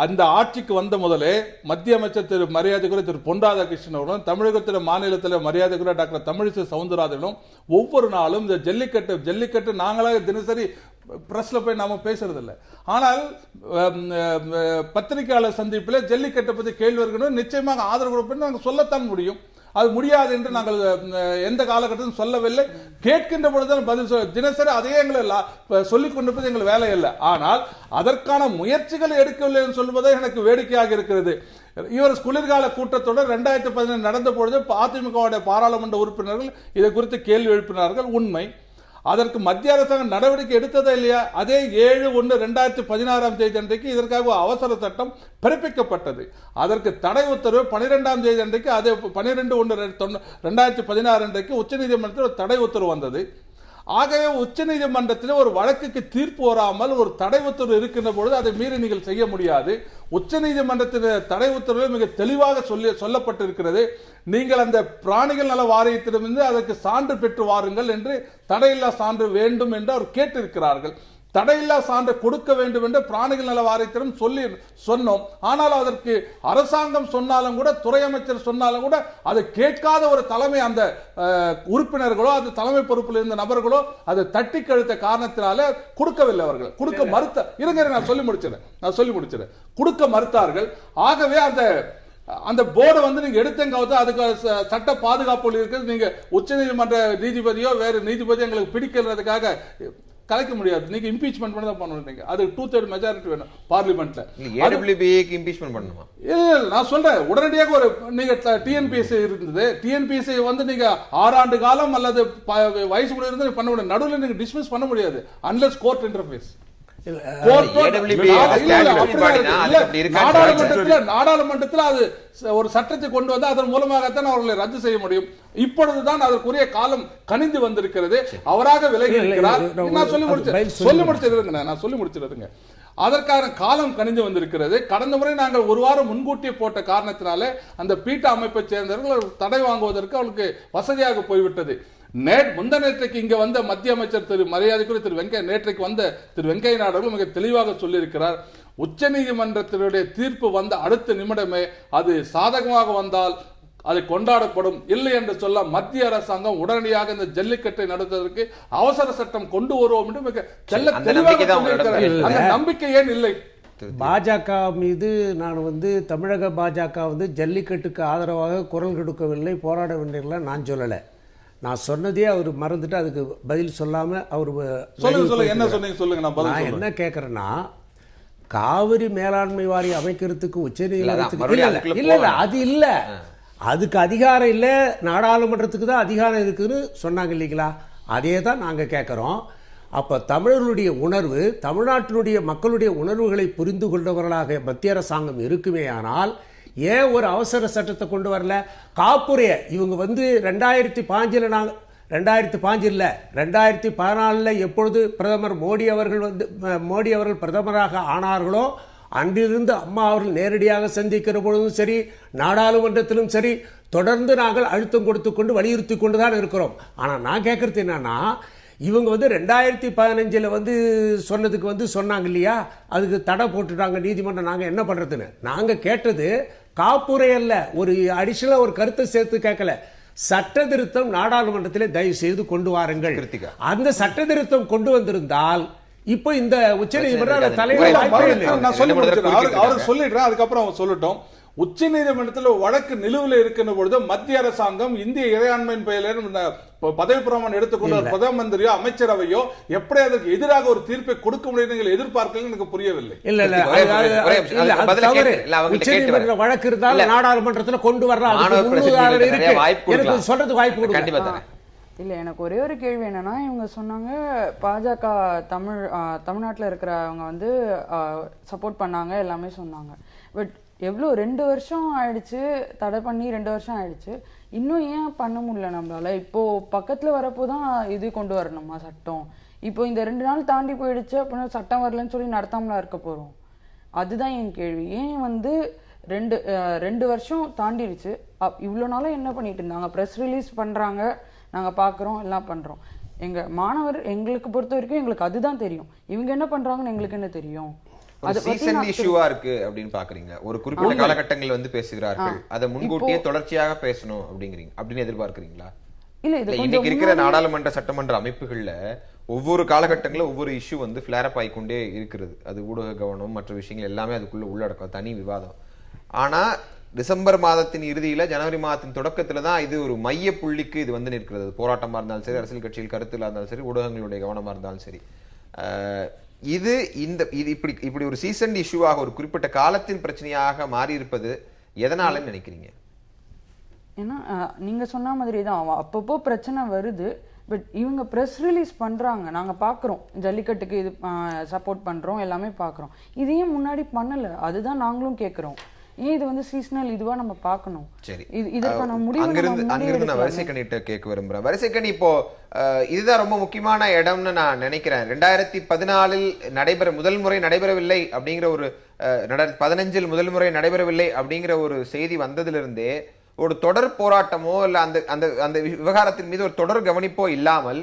அந்த ஆட்சிக்கு வந்த முதலே மத்திய அமைச்சர் திரு மரியாதைக்குரிய திரு பொன் ராதாகிருஷ்ணன் அவர்களும் தமிழகத்தில மாநிலத்தில் மரியாதைக்குரிய டாக்டர் தமிழிசை சவுந்தரராஜனும் ஒவ்வொரு நாளும் இந்த ஜல்லிக்கட்டு நாங்களாக தினசரி பிரஸ்ல போய் நாம பேசுறது இல்லை. ஆனால் பத்திரிகையாளர் சந்திப்பில் ஜல்லிக்கட்டை பத்தி கேள்வி இருக்கணும், நிச்சயமாக ஆதரவு கொடுப்பேன் நாங்கள் சொல்லத்தான் முடியும். அது முடியாது என்று நாங்கள் எந்த காலகட்டத்திலும் சொல்லவில்லை. கேட்கின்ற பொழுதுதான் பதில் தினசரி அதையே எங்களை சொல்லிக் கொண்டிருப்பது எங்கள் வேலை இல்லை. ஆனால் அதற்கான முயற்சிகள் எடுக்கவில்லை என்று சொல்வதே எனக்கு வேடிக்கையாக இருக்கிறது. இவர் குளிர்கால கூட்டத்தொடர் 2015 நடந்த பொழுது அதிமுக பாராளுமன்ற உறுப்பினர்கள் இதை குறித்து கேள்வி எழுப்பினார்கள், உண்மை. அதற்கு மத்திய அரசாங்கம் நடவடிக்கை எடுத்ததா இல்லையா? அதே 7/1/2016 அன்றைக்கு இதற்காக அவசர சட்டம் பிறப்பிக்கப்பட்டது. அதற்கு தடை உத்தரவு 12 அன்றைக்கு, அதே 12/1/2016 அன்றைக்கு உச்சநீதிமன்றத்தில் தடை உத்தரவு வந்தது. ஆகவே உச்ச நீதிமன்றத்தில் ஒரு வழக்குக்கு தீர்ப்பு வராமல் ஒரு தடை உத்தரவு இருக்கின்ற பொழுது அதை மீறி நீங்கள் செய்ய முடியாது. உச்ச நீதிமன்றத்தில் தடை உத்தரவு மிக தெளிவாக சொல்லப்பட்டிருக்கிறது. நீங்கள் அந்த பிராணிகள் நல வாரியத்திடமிருந்து அதற்கு சான்று பெற்று வாருங்கள் என்று, தடையில்லா சான்று வேண்டும் என்று அவர் கேட்டிருக்கிறார்கள். தடையில்லா சான்று கொடுக்க வேண்டும் என்று பிராணிகள் நல வாரியத்திடம் சொன்னோம். ஆனால் அதற்கு அரசாங்கம் சொன்னாலும் கூட, துறை அமைச்சர் சொன்னாலும் கூட அதை கேட்காத ஒரு தலைமை, அந்த உறுப்பினர்களோ அது தலைமை பொறுப்பில் இருந்த நபர்களோ அதை தட்டி கழித்த காரணத்தினாலே கொடுக்கவில்லை. அவர்கள் கொடுக்க மறுத்த நான் சொல்லி முடிச்சிடறேன் கொடுக்க மறுத்தார்கள். ஆகவே அந்த போர்டை நீங்க எடுத்தங்க அதுக்கு சட்ட பாதுகாப்பு இருக்கு. நீங்க உச்ச நீதிமன்ற நீதிபதியோ வேற நீதிபதியோ எங்களுக்கு பிடிக்கிறதுக்காக கலைக்க முடியாது. நீங்க இம்பீச்மென்ட் பண்ண தான் பண்ணணும். அது 2/3 மெஜாரிட்டி வேணும் பார்லிமெண்ட்ல. ஏடபிள்யூபிஏக்கு இம்பீச்மென்ட் பண்ணணுமா? இல்ல நான் சொல்றேன், உடனடியாக ஒரு நீங்க டிஎன்பிஎஸ்சி இருந்தது, டிஎன்பிஎஸ்சி நீங்க 6 ஆண்டு காலம் அல்லது வயசு கூட இருந்து பண்ண முடியாது. நடுவில் நீங்க டிஸ்மிஸ் பண்ண முடியாது அன்லெஸ் கோர்ட் இன்டர்ஃபேஸ். நாடாளுமன்றத்தில் அது ஒரு சட்டத்தை கொண்டு வந்து அதன் மூலமாகத்தான் அவர்களை ரத்து செய்ய முடியும். இப்பொழுதுதான் அதற்குரிய காலம் கனிந்து வந்திருக்கிறது. அவராக விலகி இருக்கிறார். நான் சொல்லி முடிச்சிருங்க. அதற்கான காலம் கனிந்து வந்திருக்கிறது. கடந்த முறை நாங்கள் ஒரு வாரம் முன்கூட்டியே போட்ட காரணத்தினாலே அந்த பீட்டா அமைப்பை சேர்ந்தவர்கள் தடை வாங்குவதற்கு அவர்களுக்கு வசதியாக போய்விட்டது. முந்தநேற்றைக்கு இங்க வந்த மத்திய அமைச்சர் திரு மரியாதைக்குரிய நேற்றைக்கு வந்த திரு வெங்கையா நாயுடு மிக தெளிவாக சொல்லியிருக்கிறார். உச்ச நீதிமன்றத்தினுடைய தீர்ப்பு வந்த அடுத்த நிமிடமே அது சாதகமாக வந்தால் அது கொண்டாடப்படும், இல்லை என்று சொல்ல மத்திய அரசாங்கம் உடனடியாக இந்த ஜல்லிக்கட்டை நடத்துவதற்கு அவசர சட்டம் கொண்டு வருவோம் என்று மிக தெளிவாக சொல்லியிருக்கிறார். அந்த நம்பிக்கை ஏன் இல்லை? பாஜக மீது நான் தமிழக பாஜக ஜல்லிக்கட்டுக்கு ஆதரவாக குரல் கொடுக்கவில்லை, போராடவில்லை நான் சொல்லலை. நான் சொன்னதே அவர் மறந்துட்டு அதுக்கு பதில் சொல்லாம அவர் நான் என்ன கேட்கறேன்னா, காவிரி மேலாண்மை வாரியம் அமைக்கிறதுக்கு உச்ச நீதிமன்றத்துக்கு இல்ல அது இல்ல, அதுக்கு அதிகாரம் இல்ல, நாடாளுமன்றத்துக்கு தான் அதிகாரம் இருக்குன்னு சொன்னாங்க இல்லைங்களா? அதே தான் நாங்க கேட்கிறோம். அப்ப தமிழர்களுடைய உணர்வு, தமிழ்நாட்டினுடைய மக்களுடைய உணர்வுகளை புரிந்து கொண்டவர்களாக மத்திய அரசாங்கம் இருக்குமே ஆனால் ஏன் ஒரு அவசர சட்டத்தை கொண்டு வரல? காப்புரைய இவங்க 2014 எப்பொழுது பிரதமர் மோடி அவர்கள் பிரதமராக ஆனார்களோ அன்றிலிருந்து அம்மா அவர்கள் நேரடியாக சந்திக்கிற பொழுதும் சரி, நாடாளுமன்றத்திலும் சரி, தொடர்ந்து நாங்கள் அழுத்தம் கொடுத்து கொண்டு வலியுறுத்தி கொண்டுதான் இருக்கிறோம். ஆனா நான் கேட்கறது என்னன்னா, இவங்க 2015 சொன்னதுக்கு சொன்னாங்க இல்லையா, அதுக்கு தடை போட்டுட்டாங்க நீதிமன்றம். நாங்க என்ன பண்றதுன்னு நாங்க கேட்டது காப்புரை அல்ல, ஒரு அடிஷனலா ஒரு கருத்தை சேர்த்து கேட்கல. சட்ட திருத்தம் நாடாளுமன்றத்தில் தயவு செய்து கொண்டு வாருங்கள். அந்த சட்ட திருத்தம் கொண்டு வந்திருந்தால் இப்போ இந்த உச்ச நீதிமன்றம் தலைவர் நான் சொல்லி முடிச்சிடுறேன், அவருக்கு சொல்லிடுறேன், அதுக்கப்புறம் சொல்லட்டும். உச்ச நீதிமன்றத்தில் வழக்கு நிலுவையில் இருக்கின்ற பொழுது மத்திய அரசாங்கம் இந்திய இறையாண்மையின் பெயரில் பதவி பிரமாணம் எடுத்துக்கொண்ட பிரதம மந்திரியோ அமைச்சரவையோ எப்படி அதற்கு எதிராக ஒரு தீர்ப்பை கொடுக்க முடியும் நீங்கள் எதிர்பார்க்கலாம் எனக்கு புரியவில்லை. உச்சநீதிமன்ற வழக்கு இருந்தாலும் நாடாளுமன்றத்தில் கொண்டு வரலாம், சொல்றதுக்கு வாய்ப்பு கொடுக்க. இல்லை, எனக்கு ஒரே ஒரு கேள்வி என்னன்னா, இவங்க சொன்னாங்க பாஜக தமிழ்நாட்டில் இருக்கிறவங்க வந்து சப்போர்ட் பண்ணாங்க, எல்லாமே சொன்னாங்க. பட் எவ்வளோ 2 வருஷம் ஆயிடுச்சு, தடை பண்ணி 2 வருஷம் ஆயிடுச்சு, இன்னும் ஏன் பண்ண முடியல நம்மளால? இப்போ பக்கத்தில் வரப்போதான் இது கொண்டு வரணுமா சட்டம்? இப்போ இந்த 2 நாள் தாண்டி போயிடுச்சு அப்படின்னா சட்டம் வரலன்னு சொல்லி நடத்தாமலா இருக்க போறோம்? அதுதான் என் கேள்வி. ஏன் வந்து 2 வருஷம் தாண்டிடுச்சு, இவ்வளோ நாளும் என்ன பண்ணிட்டு இருந்தாங்க? ப்ரெஸ் ரிலீஸ் பண்றாங்க, நாங்க பாக்குறோம், எல்லாம் பண்றோம். எங்க மாணவர் எங்களுக்கு பொறுத்த வரைக்கும் எங்களுக்கு அதுதான் தெரியும். இவங்க என்ன பண்றாங்கன்னு எங்களுக்கு என்ன தெரியும்? அது சீசன் இஷ்யூவா இருக்கு அப்படின்னு பாக்குறீங்க. ஒரு குறிப்பிட்ட காலகட்டங்கள் வந்து பேசுகிறார்கள், அதை முன்கூட்டியே தொடர்ச்சியாக பேசணும் அப்படின்னு எதிர்பார்க்கிறீங்களா? இல்ல, இது இன்னைக்கு இருக்கிற நாடாளுமன்ற சட்டமன்ற அமைப்புகள்ல ஒவ்வொரு காலகட்டங்களில் ஒவ்வொரு இஷ்யூ வந்து ஃபிளேர் அப் ஆகிக்கொண்டே இருக்கிறது. அது ஊடக கவனம் மற்ற விஷயங்கள் எல்லாமே அதுக்குள்ள உள்ளடக்கம், தனி விவாதம். ஆனா டிசம்பர் மாதத்தின் இறுதியில ஜனவரி மாதத்தின் தொடக்கத்துல தான் இது ஒரு மைய புள்ளிக்கு இது வந்து நிற்கிறது. போராட்டமா இருந்தாலும் சரி, அரசியல் கட்சிகள் கருத்துல இருந்தாலும் சரி, ஊடகங்களுடைய கவனமா இருந்தாலும் சரி, இது இப்படி ஒரு சீசன் இஷ்யூவாக ஒரு குறிப்பிட்ட காலத்தின் பிரச்சனையாக மாறி இருப்பது எதனாலன்னு நினைக்கிறீங்க? ஏன்னா நீங்க சொன்ன மாதிரி தான் அப்பப்போ பிரச்சனை வருது. பட் இவங்க ப்ரெஸ் ரிலீஸ் பண்றாங்க, நாங்க பாக்குறோம், ஜல்லிக்கட்டுக்கு இது சப்போர்ட் பண்றோம், எல்லாமே பாக்குறோம். இதையும் முன்னாடி பண்ணல, அதுதான் நாங்களும் கேட்கிறோம். ஏன் இது வந்து சீசனல் இதுவா நம்ம பார்க்கணும்? சரி, இதற்கான முடிவு அங்கிருந்து நான் வரிசைக்கணிட்ட கேட்க விரும்புறேன். வரிசைக்கணி இப்போ இதுதான் ரொம்ப முக்கியமான இடம்னு நான் நினைக்கிறேன். 2014 முதல் முறை நடைபெறவில்லை அப்படிங்கிற ஒரு 2015 முதல் முறை நடைபெறவில்லை அப்படிங்கிற ஒரு செய்தி வந்ததிலிருந்தே ஒரு தொடர் போராட்டமோ இல்ல அந்த அந்த அந்த விவகாரத்தின் மீது ஒரு தொடர் கவனிப்போ இல்லாமல்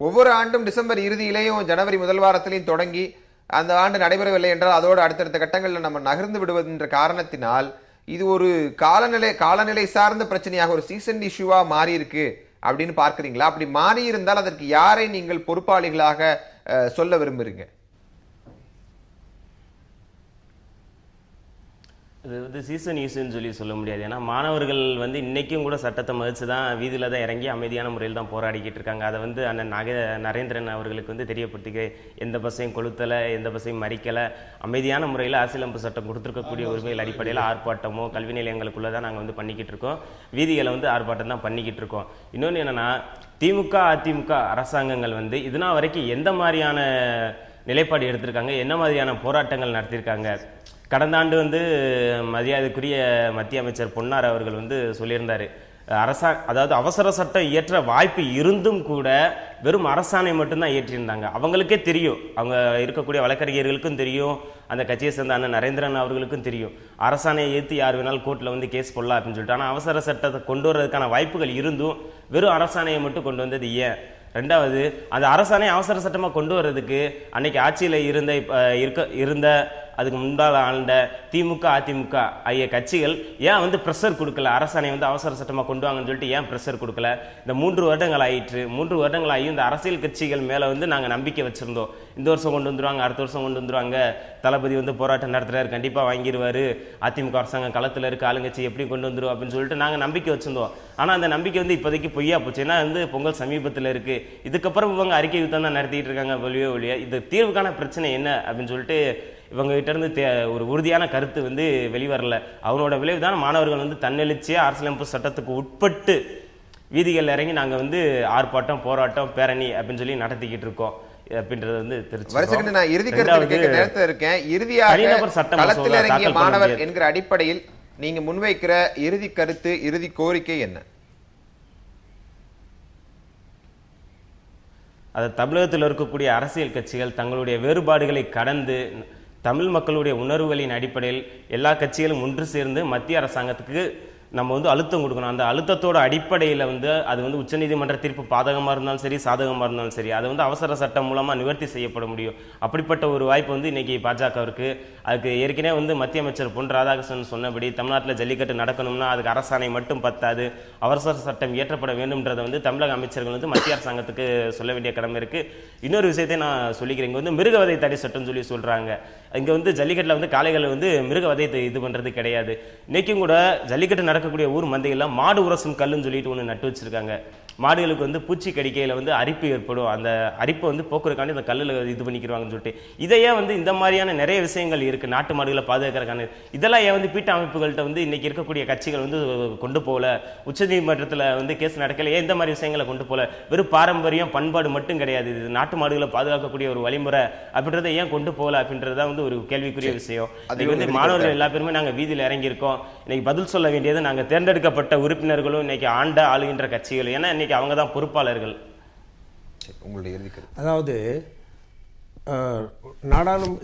ஒவ்வொரு ஆண்டும் டிசம்பர் இறுதியிலேயும் ஜனவரி முதல் வாரத்திலையும் தொடங்கி அந்த ஆண்டு நடைபெறவில்லை என்றால் அதோடு அடுத்தடுத்த கட்டங்களில் நம்ம நகர்ந்து விடுவதென்ற காரணத்தினால் இது ஒரு காலநிலை சார்ந்த பிரச்சனையாக ஒரு சீசன் இஷ்யூவா மாறி இருக்கு அப்படின்னு பார்க்கிறீங்களா? அப்படி மாறி இருந்தால் அதற்கு யாரை நீங்கள் பொறுப்பாளிகளாக சொல்ல விரும்புறீங்க? இது வந்து சீசன் இஷ்யூன்னு சொல்லி சொல்ல முடியாது. ஏன்னா மாணவர்கள் வந்து இன்றைக்கும் கூட சட்டத்தை மதித்து தான் வீதியில் தான் இறங்கி அமைதியான முறையில் தான் போராடிக்கிட்டு இருக்காங்க. அதை வந்து அண்ணன் நரேந்திரன் அவர்களுக்கு வந்து தெரியப்படுத்திக்க எந்த பஸ்ஸையும் கொளுத்தலை, எந்த பஸ்ஸையும் மறிக்கலை, அமைதியான முறையில் அரசியலமைப்பு சட்டம் கொடுத்துருக்கக்கூடிய உரிமைகள் அடிப்படையில் ஆர்ப்பாட்டமோ கல்வி நிலையங்களுக்குள்ளே தான் நாங்கள் வந்து பண்ணிக்கிட்டு இருக்கோம். வீதிகளை வந்து ஆர்ப்பாட்டம் தான் பண்ணிக்கிட்டு இருக்கோம். இன்னொன்று என்னென்னா, திமுக அதிமுக அரசாங்கங்கள் வந்து இதுனா வரைக்கும் எந்த மாதிரியான நிலைப்பாடு எடுத்திருக்காங்க, என்ன மாதிரியான போராட்டங்கள் நடத்தியிருக்காங்க? கடந்த ஆண்டு வந்து மரியாதைக்குரிய மத்திய அமைச்சர் பொன்னார் அவர்கள் வந்து சொல்லியிருந்தாரு, அதாவது அவசர சட்டம் இயற்ற வாய்ப்பு இருந்தும் கூட வெறும் அரசாணை மட்டும்தான் இயற்றியிருந்தாங்க. அவங்களுக்கே தெரியும், அவங்க இருக்கக்கூடிய வழக்கறிஞர்களுக்கும் தெரியும், அந்த கட்சியை சேர்ந்த அண்ணன் நரேந்திரன் அவர்களுக்கும் தெரியும், அரசாணையை ஏற்றி யார் வேணாலும் கோர்ட்டில் வந்து கேஸ் போடலாம் அப்படின்னு சொல்லிட்டு. ஆனால் அவசர சட்டத்தை கொண்டு வர்றதுக்கான வாய்ப்புகள் இருந்தும் வெறும் அரசாணையை மட்டும் கொண்டு வந்தது ஏன்? ரெண்டாவது, அந்த அரசாணை அவசர சட்டமாக கொண்டு வர்றதுக்கு அன்னைக்கு ஆட்சியில் இருந்த அதுக்கு முன்பாக ஆண்ட திமுக அதிமுக ஆகிய கட்சிகள் ஏன் வந்து ப்ரெஷர் கொடுக்கல? அரசாணை வந்து அவசர சட்டமாக கொண்டு வாங்கன்னு சொல்லிட்டு ஏன் ப்ரெஷர் கொடுக்கல? இந்த 3 வருடங்கள் ஆயிற்று. 3 வருடங்கள் ஆகி இந்த அரசியல் கட்சிகள் மேலே வந்து நாங்கள் நம்பிக்கை வச்சுருந்தோம். இந்த வருஷம் கொண்டு வந்துருவாங்க, அடுத்த வருஷம் கொண்டு வந்துருவாங்க, தளபதி வந்து போராட்டம் நடத்துறாரு, கண்டிப்பாக வாங்கிடுவார், அதிமுக அரசாங்கம் களத்தில் இருக்க ஆளுங்கட்சி எப்படி கொண்டு வந்துடும் அப்படின்னு சொல்லிட்டு நாங்கள் நம்பிக்கை வச்சுருந்தோம். ஆனால் அந்த நம்பிக்கை வந்து இப்போதைக்கு பொய்யா போச்சு. ஏன்னா வந்து பொங்கல் சமீபத்தில் இருக்குது, இதுக்கப்புறம் இவங்க அறிக்கை யுத்தம் தான் நடத்திட்டு இருக்காங்க. ஒழிய இது தீர்வுக்கான பிரச்சனை என்ன அப்படின்னு சொல்லிட்டு இவங்க கிட்ட இருந்து ஒரு உறுதியான கருத்து வந்து வெளிவரல. அவனோட விளைவு தான் மாணவர்கள் வந்து தன்னெழுச்சியா அரசியலமைப்பு சட்டத்துக்கு உட்பட்டு வீதிகள் இறங்கி நாங்கள் வந்து ஆர்ப்பாட்டம் போராட்டம் பேரணி அப்படின்னு சொல்லி நடத்திக்கிட்டு இருக்கோம் அப்படின்றது வந்து தெரிஞ்சு. நான் இறுதி கருத்து நேரத்தில் இருக்கேன். இறுதியாக களத்தில் இறங்கிய மாணவர் என்கிற அடிப்படையில் நீங்க முன்வைக்கிற இறுதி கருத்து, இறுதி கோரிக்கை என்ன? அது தமிழகத்தில் இருக்கக்கூடிய அரசியல் கட்சிகள் தங்களுடைய வேறுபாடுகளை கடந்து தமிழ் மக்களுடைய உணர்வுகளின் அடிப்படையில் எல்லா கட்சிகளும் ஒன்று சேர்ந்து மத்திய அரசாங்கத்துக்கு நம்ம வந்து அழுத்தம் கொடுக்கணும். அந்த அழுத்தத்தோட அடிப்படையில் வந்து அது வந்து உச்சநீதிமன்ற தீர்ப்பு பாதகமாக இருந்தாலும் சரி சாதகமாக இருந்தாலும் சரி அது வந்து அவசர சட்டம் மூலமாக நிவர்த்தி செய்யப்பட முடியும். அப்படிப்பட்ட ஒரு வாய்ப்பு வந்து இன்னைக்கு பாஜகவிற்கு. அதுக்கு ஏற்கனவே வந்து மத்திய அமைச்சர் பொன் ராதாகிருஷ்ணன் சொன்னபடி தமிழ்நாட்டில் ஜல்லிக்கட்டு நடக்கணும்னா அதுக்கு அரசாணை மட்டும் பத்தாது, அவசர சட்டம் இயற்றப்பட வேண்டும்ன்றதை வந்து தமிழக அமைச்சர்கள் வந்து மத்திய அரசாங்கத்துக்கு சொல்ல வேண்டிய கடமை இருக்கு. இன்னொரு விஷயத்தை நான் சொல்லிக்கிறேன், இங்கே வந்து மிருகவதை தடை சட்டம் சொல்லி சொல்றாங்க. இங்கே வந்து ஜல்லிக்கட்டில் வந்து காளைகளை வந்து மிருக வதையை இது பண்ணுறது கிடையாது. இன்றைக்கும் கூட ஜல்லிக்கட்டு நடக்கக்கூடிய ஊர் மந்தையெல்லாம் மாடு உரசும் கல்லுன்னு சொல்லிட்டு ஒன்று நட்டு வச்சுருக்காங்க. மாடுகளுக்கு வந்து பூச்சி கடிக்கையில் வந்து அரிப்பு ஏற்படும், அந்த அரிப்பை வந்து போக்குறதுக்காண்டி இந்த கல்லில் இது பண்ணிக்கிறாங்கன்னு சொல்லிட்டு இதையே வந்து இந்த மாதிரியான நிறைய விஷயங்கள் இருக்குது நாட்டு மாடுகளை பாதுகாக்கிறதுக்கான. இதெல்லாம் ஏன் வந்து பீட்ட அமைப்புகள்கிட்ட வந்து இன்றைக்கி இருக்கக்கூடிய கட்சிகள் வந்து கொண்டு போகல, உச்சநீதிமன்றத்தில் வந்து கேஸ் நடக்கல, ஏன் இந்த மாதிரி விஷயங்களை கொண்டு போகல? வெறும் பாரம்பரியம் பண்பாடு மட்டும் கிடையாது, இது நாட்டு மாடுகளை பாதுகாக்கக்கூடிய ஒரு வழிமுறை அப்படின்றத ஏன் கொண்டு போகல அப்படின்றத வந்து ஒரு கேள்விக்குரிய விஷயம். இன்னைக்கு வந்து மாணவர்கள் எல்லா பேருமே நாங்கள் வீதியில் இறங்கியிருக்கோம். இன்னைக்கு பதில் சொல்ல வேண்டியது நாங்கள் தேர்ந்தெடுக்கப்பட்ட உறுப்பினர்களும் இன்னைக்கு ஆண்ட ஆளுகின்ற கட்சிகளும். ஏன்னா இன்னைக்கு அவங்க தான் பொறுப்பாளர்கள். அதாவது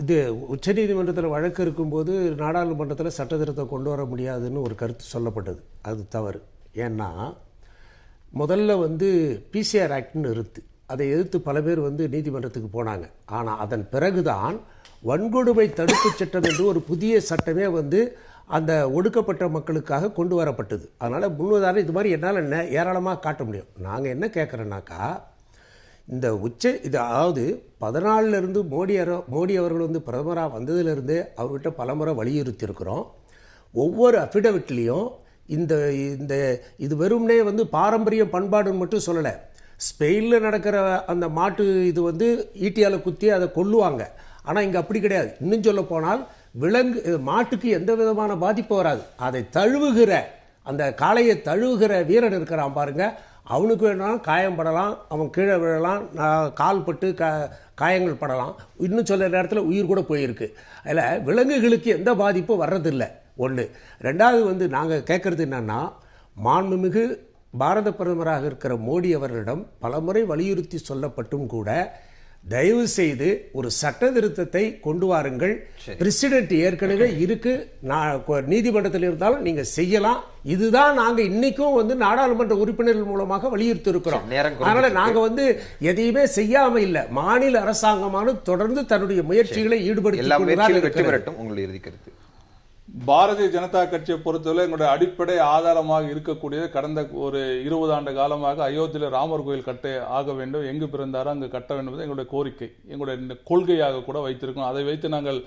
இது உச்சநீதிமன்றத்தில் வழக்கு இருக்கும்போது நாடாளுமன்றத்தில் சட்ட திருத்தம் கொண்டு வர முடியாதுன்னு ஒரு கருத்து சொல்லப்பட்டது. அது தவறு. ஏன்னா முதல்ல வந்து பிசிஆர் ஆக்ட்னு இருக்குது, அதை எதிர்த்து பல பேர் வந்து நீதிமன்றத்துக்கு போனாங்க. ஆனால் அதன் பிறகுதான் வன்கொடுமை தடுப்பு சட்டம் என்று ஒரு புதிய சட்டமே வந்து அந்த ஒடுக்கப்பட்ட மக்களுக்காக கொண்டு வரப்பட்டது. அதனால் முன்னுதாரணம் இது மாதிரி என்னால் ஏராளமாக காட்ட முடியும். நாங்கள் என்ன கேட்குறோன்னாக்கா, இந்த அதாவது 14 மோடி அவர்கள் வந்து பிரதமராக வந்ததுலேருந்து அவர்கிட்ட பலமுறை வலியுறுத்தி இருக்கிறோம். ஒவ்வொரு அஃபிடவிட்லேயும் இந்த இது வெறும்னே வந்து பாரம்பரியம் பண்பாடுன்னு மட்டும் சொல்லலை. ஸ்பெயினில் நடக்கிற அந்த மாட்டு இது வந்து ஈட்டியால் குத்தி அதை கொல்லுவாங்க. ஆனால் இங்கே அப்படி கிடையாது. இன்னும் சொல்ல போனால் மாட்டுக்கு எந்த விதமான பாதிப்பு வராது. அதை தழுவுகிற அந்த காளையை தழுவுகிற வீரன் இருக்கிறான் பாருங்க, அவனுக்கு வேணாலும் காயம் படலாம், அவன் கீழே விழலாம், கால் பட்டு காயங்கள் படலாம், இன்னும் சொல்ல நேரத்தில் உயிர் கூட போயிருக்கு. அதில் விலங்குகளுக்கு எந்த பாதிப்பும் வர்றதில்லை. ஒன்று. ரெண்டாவது வந்து நாங்கள் கேட்குறது என்னன்னா, மாண்புமிகு பாரத பிரதமராக இருக்கிற மோடி அவர்களிடம் பலமுறை வலியுறுத்தி சொல்லப்பட்டும் கூட தயவு செய்து ஒரு சட்ட திருத்தத்தை கொண்டு வாருங்கள். பிரசிடென்ட் ஏற்கனவே இருக்கு, நீதிமன்றத்தில் இருந்தாலும் நீங்க செய்யலாம். இதுதான் நாங்க இன்னைக்கும் வந்து நாடாளுமன்ற உறுப்பினர்கள் மூலமாக வலியுறுத்தி இருக்கிறோம். அதனால நாங்க வந்து எதையுமே செய்யாம இல்ல, மாநில அரசாங்கமான தொடர்ந்து தன்னுடைய முயற்சிகளை ஈடுபடுத்தி. பாரதிய ஜனதா கட்சியை பொறுத்தவரை எங்களுடைய அடிப்படை ஆதாரமாக இருக்கக்கூடியது கடந்த ஒரு 20 ஆண்டு காலமாக அயோத்தியில் ராமர் கோயில் கட்ட ஆக வேண்டும், எங்கு பிறந்தாரோ அங்கு கட்ட வேண்டும் எங்களுடைய கோரிக்கை, எங்களுடைய கொள்கையாக கூட வைத்திருக்கோம். அதை வைத்து நாங்கள்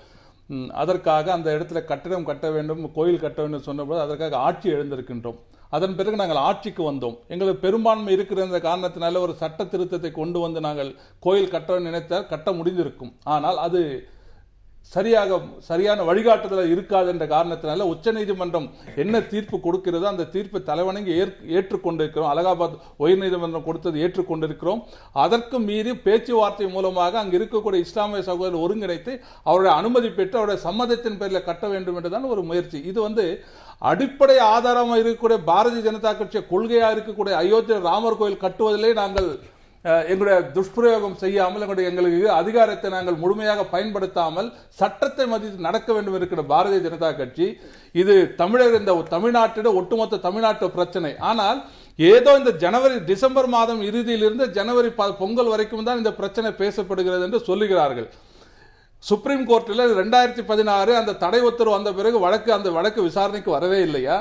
அதற்காக அந்த இடத்துல கட்டிடம் கட்ட வேண்டும், கோயில் கட்ட வேண்டும் சொன்னபோது அதற்காக ஆட்சி எழுந்திருக்கின்றோம். அதன் பிறகு நாங்கள் ஆட்சிக்கு வந்தோம். எங்களுக்கு பெரும்பான்மை இருக்கிற காரணத்தினால ஒரு சட்ட திருத்தத்தை கொண்டு வந்து நாங்கள் கோயில் கட்ட நினைத்தால் கட்ட முடிந்திருக்கும். ஆனால் அது சரியான வழிகாட்டுதல் இருக்காது என்ற காரணத்தினால உச்சநீதிமன்றம் என்ன தீர்ப்பு கொடுக்கிறதோ அந்த தீர்ப்பை தலைவணங்கி ஏற்றுக்கொண்டிருக்கிறோம். அலகாபாத் உயர்நீதிமன்றம் கொடுத்தது ஏற்றுக்கொண்டிருக்கிறோம். அதற்கு மீறி பேச்சுவார்த்தை மூலமாக அங்கு இருக்கக்கூடிய இஸ்லாமிய சகோதரர் ஒருங்கிணைத்து அவருடைய அனுமதி பெற்று அவருடைய சம்மதத்தின் பேரில் கட்ட வேண்டும் என்றுதான் ஒரு முயற்சி. இது வந்து அடிப்படை ஆதாரமாக இருக்கக்கூடிய பாரதிய ஜனதா கட்சி கொள்கையாக இருக்கக்கூடிய அயோத்தியில் ராமர் கோயில் கட்டுவதிலே நாங்கள் எங்களுடைய துஷ்பிரயோகம் செய்யாமல் எங்களுக்கு அதிகாரத்தை நாங்கள் முழுமையாக பயன்படுத்தாமல் சட்டத்தை மதித்து நடக்க வேண்டும் இருக்கிற பாரதிய ஜனதா கட்சி இது தமிழ்நாட்டிட ஒட்டுமொத்த தமிழ்நாட்டு பிரச்சனை. ஆனால் ஏதோ இந்த டிசம்பர் மாதம் இறுதியிலிருந்து ஜனவரி பொங்கல் வரைக்கும் தான் இந்த பிரச்சனை பேசப்படுகிறது என்று சொல்லுகிறார்கள். சுப்ரீம் கோர்ட்டில் 2016 அந்த தடை உத்தரவு வந்த பிறகு அந்த வழக்கு விசாரணைக்கு வரவே இல்லையா?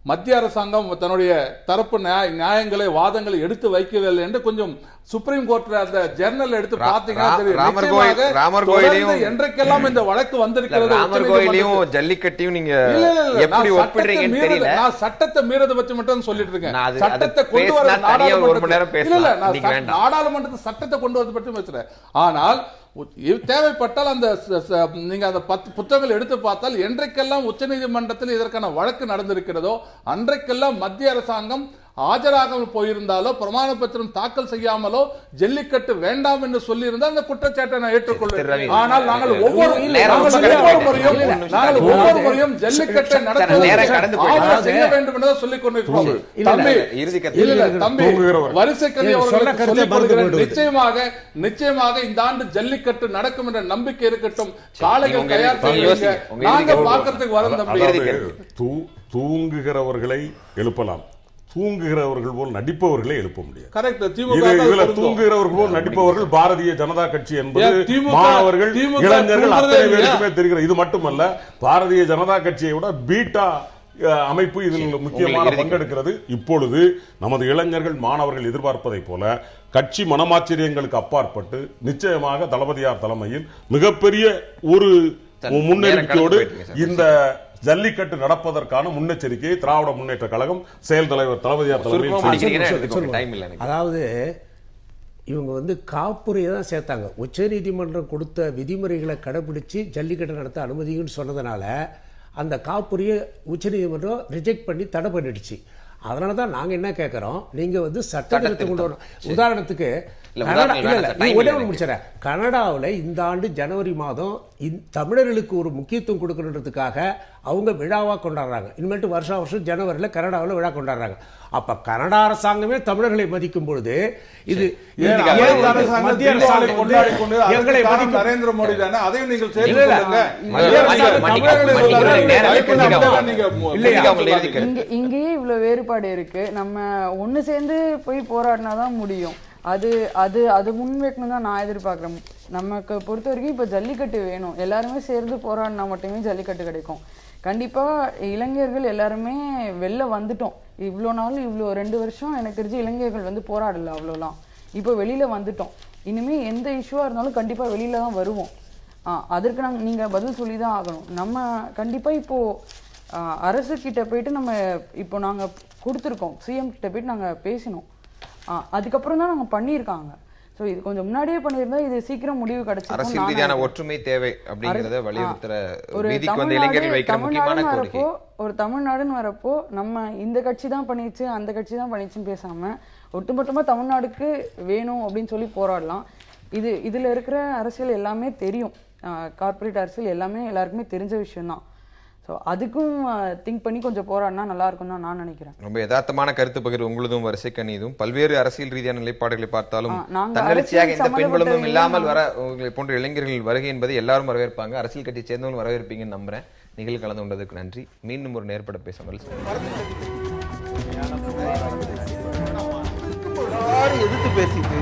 மத்திய அரசாங்கம் தன்னுடைய தரப்பு நியாயங்களை வாதங்களை எடுத்து வைக்கவில்லை என்று கொஞ்சம் சுப்ரீம் கோர்ட்ல அந்த ஜெர்னல் எடுத்து பாத்தீங்கன்னா என்றைக்கெல்லாம் இந்த வழக்கு வந்திருக்கிறது. ஜல்லிக்கட்டையும் நீங்க நான் சட்டத்தை மீறதை பற்றி மட்டும் சொல்லிட்டு இருக்கேன். சட்டத்தை கொண்டு வர நாடாளுமன்றத்தை சட்டத்தை கொண்டு வரது பற்றி பேசுறேன். ஆனால் தேவைப்பட்டால் அந்த நீங்க அந்த புத்தகங்கள் எடுத்து பார்த்தால் என்றைக்கெல்லாம் உச்சநீதிமன்றத்தில் இதற்கான வழக்கு நடந்திருக்கிறதோ அன்றைக்கெல்லாம் மத்திய அரசாங்கம் ஆஜராகாமல் போயிருந்தாலோ பிரமாண பத்திரம் தாக்கல் செய்யாமலோ ஜல்லிக்கட்டு வேண்டாம் என்று சொல்லி இருந்தால் அந்த குற்றச்சாட்டை நான் ஏற்றுக்கொள்வேன். ஆனால் நாங்கள் ஒவ்வொரு முறையும் ஜல்லிக்கட்டை நடத்த செய்ய வேண்டும் என்று சொல்லிக் கொண்டிருக்கிறோம். தம்பி வரிசை கல்வி அவர்களுக்கு சொல்லிக் கொடுக்கிறேன். நிச்சயமாக இந்த ஆண்டு ஜல்லிக்கட்டு நடக்கும் என்ற நம்பிக்கை இருக்கட்டும். காளைகள் தயார் செய்ய நாங்கள் பார்க்கறதுக்கு வரும். தம்பி தூங்குகிறவர்களை எழுப்பலாம், தூங்குகிறவர்கள் போல் நடிப்பவர்களை எழுப்ப முடியாது. தூங்குகிறவர்கள் போல் நடிப்பவர்கள் பாரதிய ஜனதா கட்சி என்பது மாணவர்கள் இளைஞர்கள் அத்தனை பேருக்குமே தெரிகிறது. இது மட்டுமல்ல, பாரதிய ஜனதா கட்சியை விட பீட்டா அமைப்பு இதில் முக்கியமான பங்கெடுக்கிறது. இப்பொழுது நமது இளைஞர்கள் மாணவர்கள் எதிர்பார்ப்பதை போல கட்சி மனமாச்சரியங்களுக்கு அப்பாற்பட்டு நிச்சயமாக தளபதியார் தலைமையில் மிகப்பெரிய ஒரு முன்னெச்சரிக்கையோடு இந்த ஜல்லிக்கட்டு நடப்பதற்கான முன்னெச்சரிக்கையை திராவிட முன்னேற்ற கழகம் செயல் தலைவர் தளபதியார் தலைமையில் அதாவது இவங்க வந்து காப்புரையை தான் சேர்த்தாங்க. உச்சநீதிமன்றம் கொடுத்த விதிமுறைகளை கடைபிடிச்சு ஜல்லிக்கட்டு நடத்த அனுமதின்னு சொன்னதுனால அந்த காப்புரையை உச்சநீதிமன்றம் ரிஜெக்ட் பண்ணி தடை பண்ணிடுச்சு. அதனால தான் நாங்க என்ன கேட்கிறோம், நீங்க வந்து சட்டத்தை கொண்டு வரணும். உதாரணத்துக்கு கனடாவில் இந்த ஆண்டு ஜனவரி மாதம் தமிழர்களுக்கு ஒரு முக்கியத்துவம் கொடுக்கணுன்றதுக்காக அவங்க விழாவா கொண்டாடுறாங்க. இனிமேட்டு வருஷம் வருஷம் ஜனவரியில் கனடாவில் விழா கொண்டாடுறாங்க. அப்ப கனடா அரசாங்கமே தமிழர்களை மதிக்கும் பொழுது இது மத்திய அரசாங்கம் எங்களை நரேந்திர மோடி தானே, அதையும் நீங்கள் இங்கேயே இவ்வளவு வேறுபாடு இருக்கு. நம்ம ஒண்ணு சேர்ந்து போய் போராடினாதான் முடியும். அது அது அது முன்வைக்கணும் தான் நான் எதிர்பார்க்கிறேன். நமக்கு பொறுத்த வரைக்கும் இப்ப ஜல்லிக்கட்டு வேணும், எல்லாருமே சேர்ந்து போராடினா மட்டுமே ஜல்லிக்கட்டு கிடைக்கும். கண்டிப்பா இளைஞர்கள் எல்லாருமே வெளில வந்துட்டோம். இவ்வளோ நாள் இவ்வளோ 2 வருஷம் எனக்கு தெரிஞ்சு இளைஞர்கள் வந்து போராடல அவ்வளோலாம். இப்போ வெளியில வந்துட்டோம். இனிமே எந்த இஷ்யூவா இருந்தாலும் கண்டிப்பா வெளியில தான் வருவோம். அதற்கு நீங்க பதில் சொல்லி தான் ஆகணும். நம்ம கண்டிப்பா இப்போ அரசு கிட்ட போயிட்டு நம்ம இப்போ நாங்க கொடுத்துருக்கோம், சிஎம் கிட்ட போயிட்டு நாங்க பேசினோம். அதுக்கப்புறம் தான் நாங்க பண்ணியிருக்காங்க. ஸோ இது கொஞ்சம் முன்னாடியே பண்ணியிருந்தா இது சீக்கிரம் முடிவு கிடைச்சிருக்கும். அரசியல் ரீதியான ஒற்றுமை தேவை அப்படிங்கறத வலியுறுத்துற ஒரு தமிழ்நாடுன்னு வரப்போ, ஒரு தமிழ்நாடுன்னு வரப்போ நம்ம இந்த கட்சி தான் பண்ணிச்சு அந்த கட்சி தான் பண்ணிச்சுன்னு பேசாம ஒட்டுமொத்தமா தமிழ்நாடுக்கு வேணும் அப்படின்னு சொல்லி போராடலாம். இதுல இருக்கிற அரசியல் எல்லாமே தெரியும், கார்பரேட் அரசியல் எல்லாமே எல்லாருக்குமே தெரிஞ்ச விஷயம் தான். ஸோ அதுக்கும் திங்க் பண்ணி கொஞ்சம் போராடினா நல்லா இருக்கும் தான் நான் நினைக்கிறேன். ரொம்ப யதார்த்தமான கருத்து பகிர்வு உங்களுதும் வரிசை கணிதும். பல்வேறு அரசியல் ரீதியான நிலைப்பாடுகளை பார்த்தாலும் தன்னெழுச்சியாக எந்த பின்புலமும் இல்லாமல் வர உங்களை போன்ற இளைஞர்கள் வருகை என்பதை எல்லாரும் வரவேற்பாங்க. அரசியல் கட்சியை சேர்ந்தவங்க வரவேற்பீங்கன்னு நம்புறேன். நிகழ்வு கலந்து கொண்டதுக்கு நன்றி. மீண்டும் ஒரு நேர்பட பேசாமல் எதிர்த்து பேசிட்டு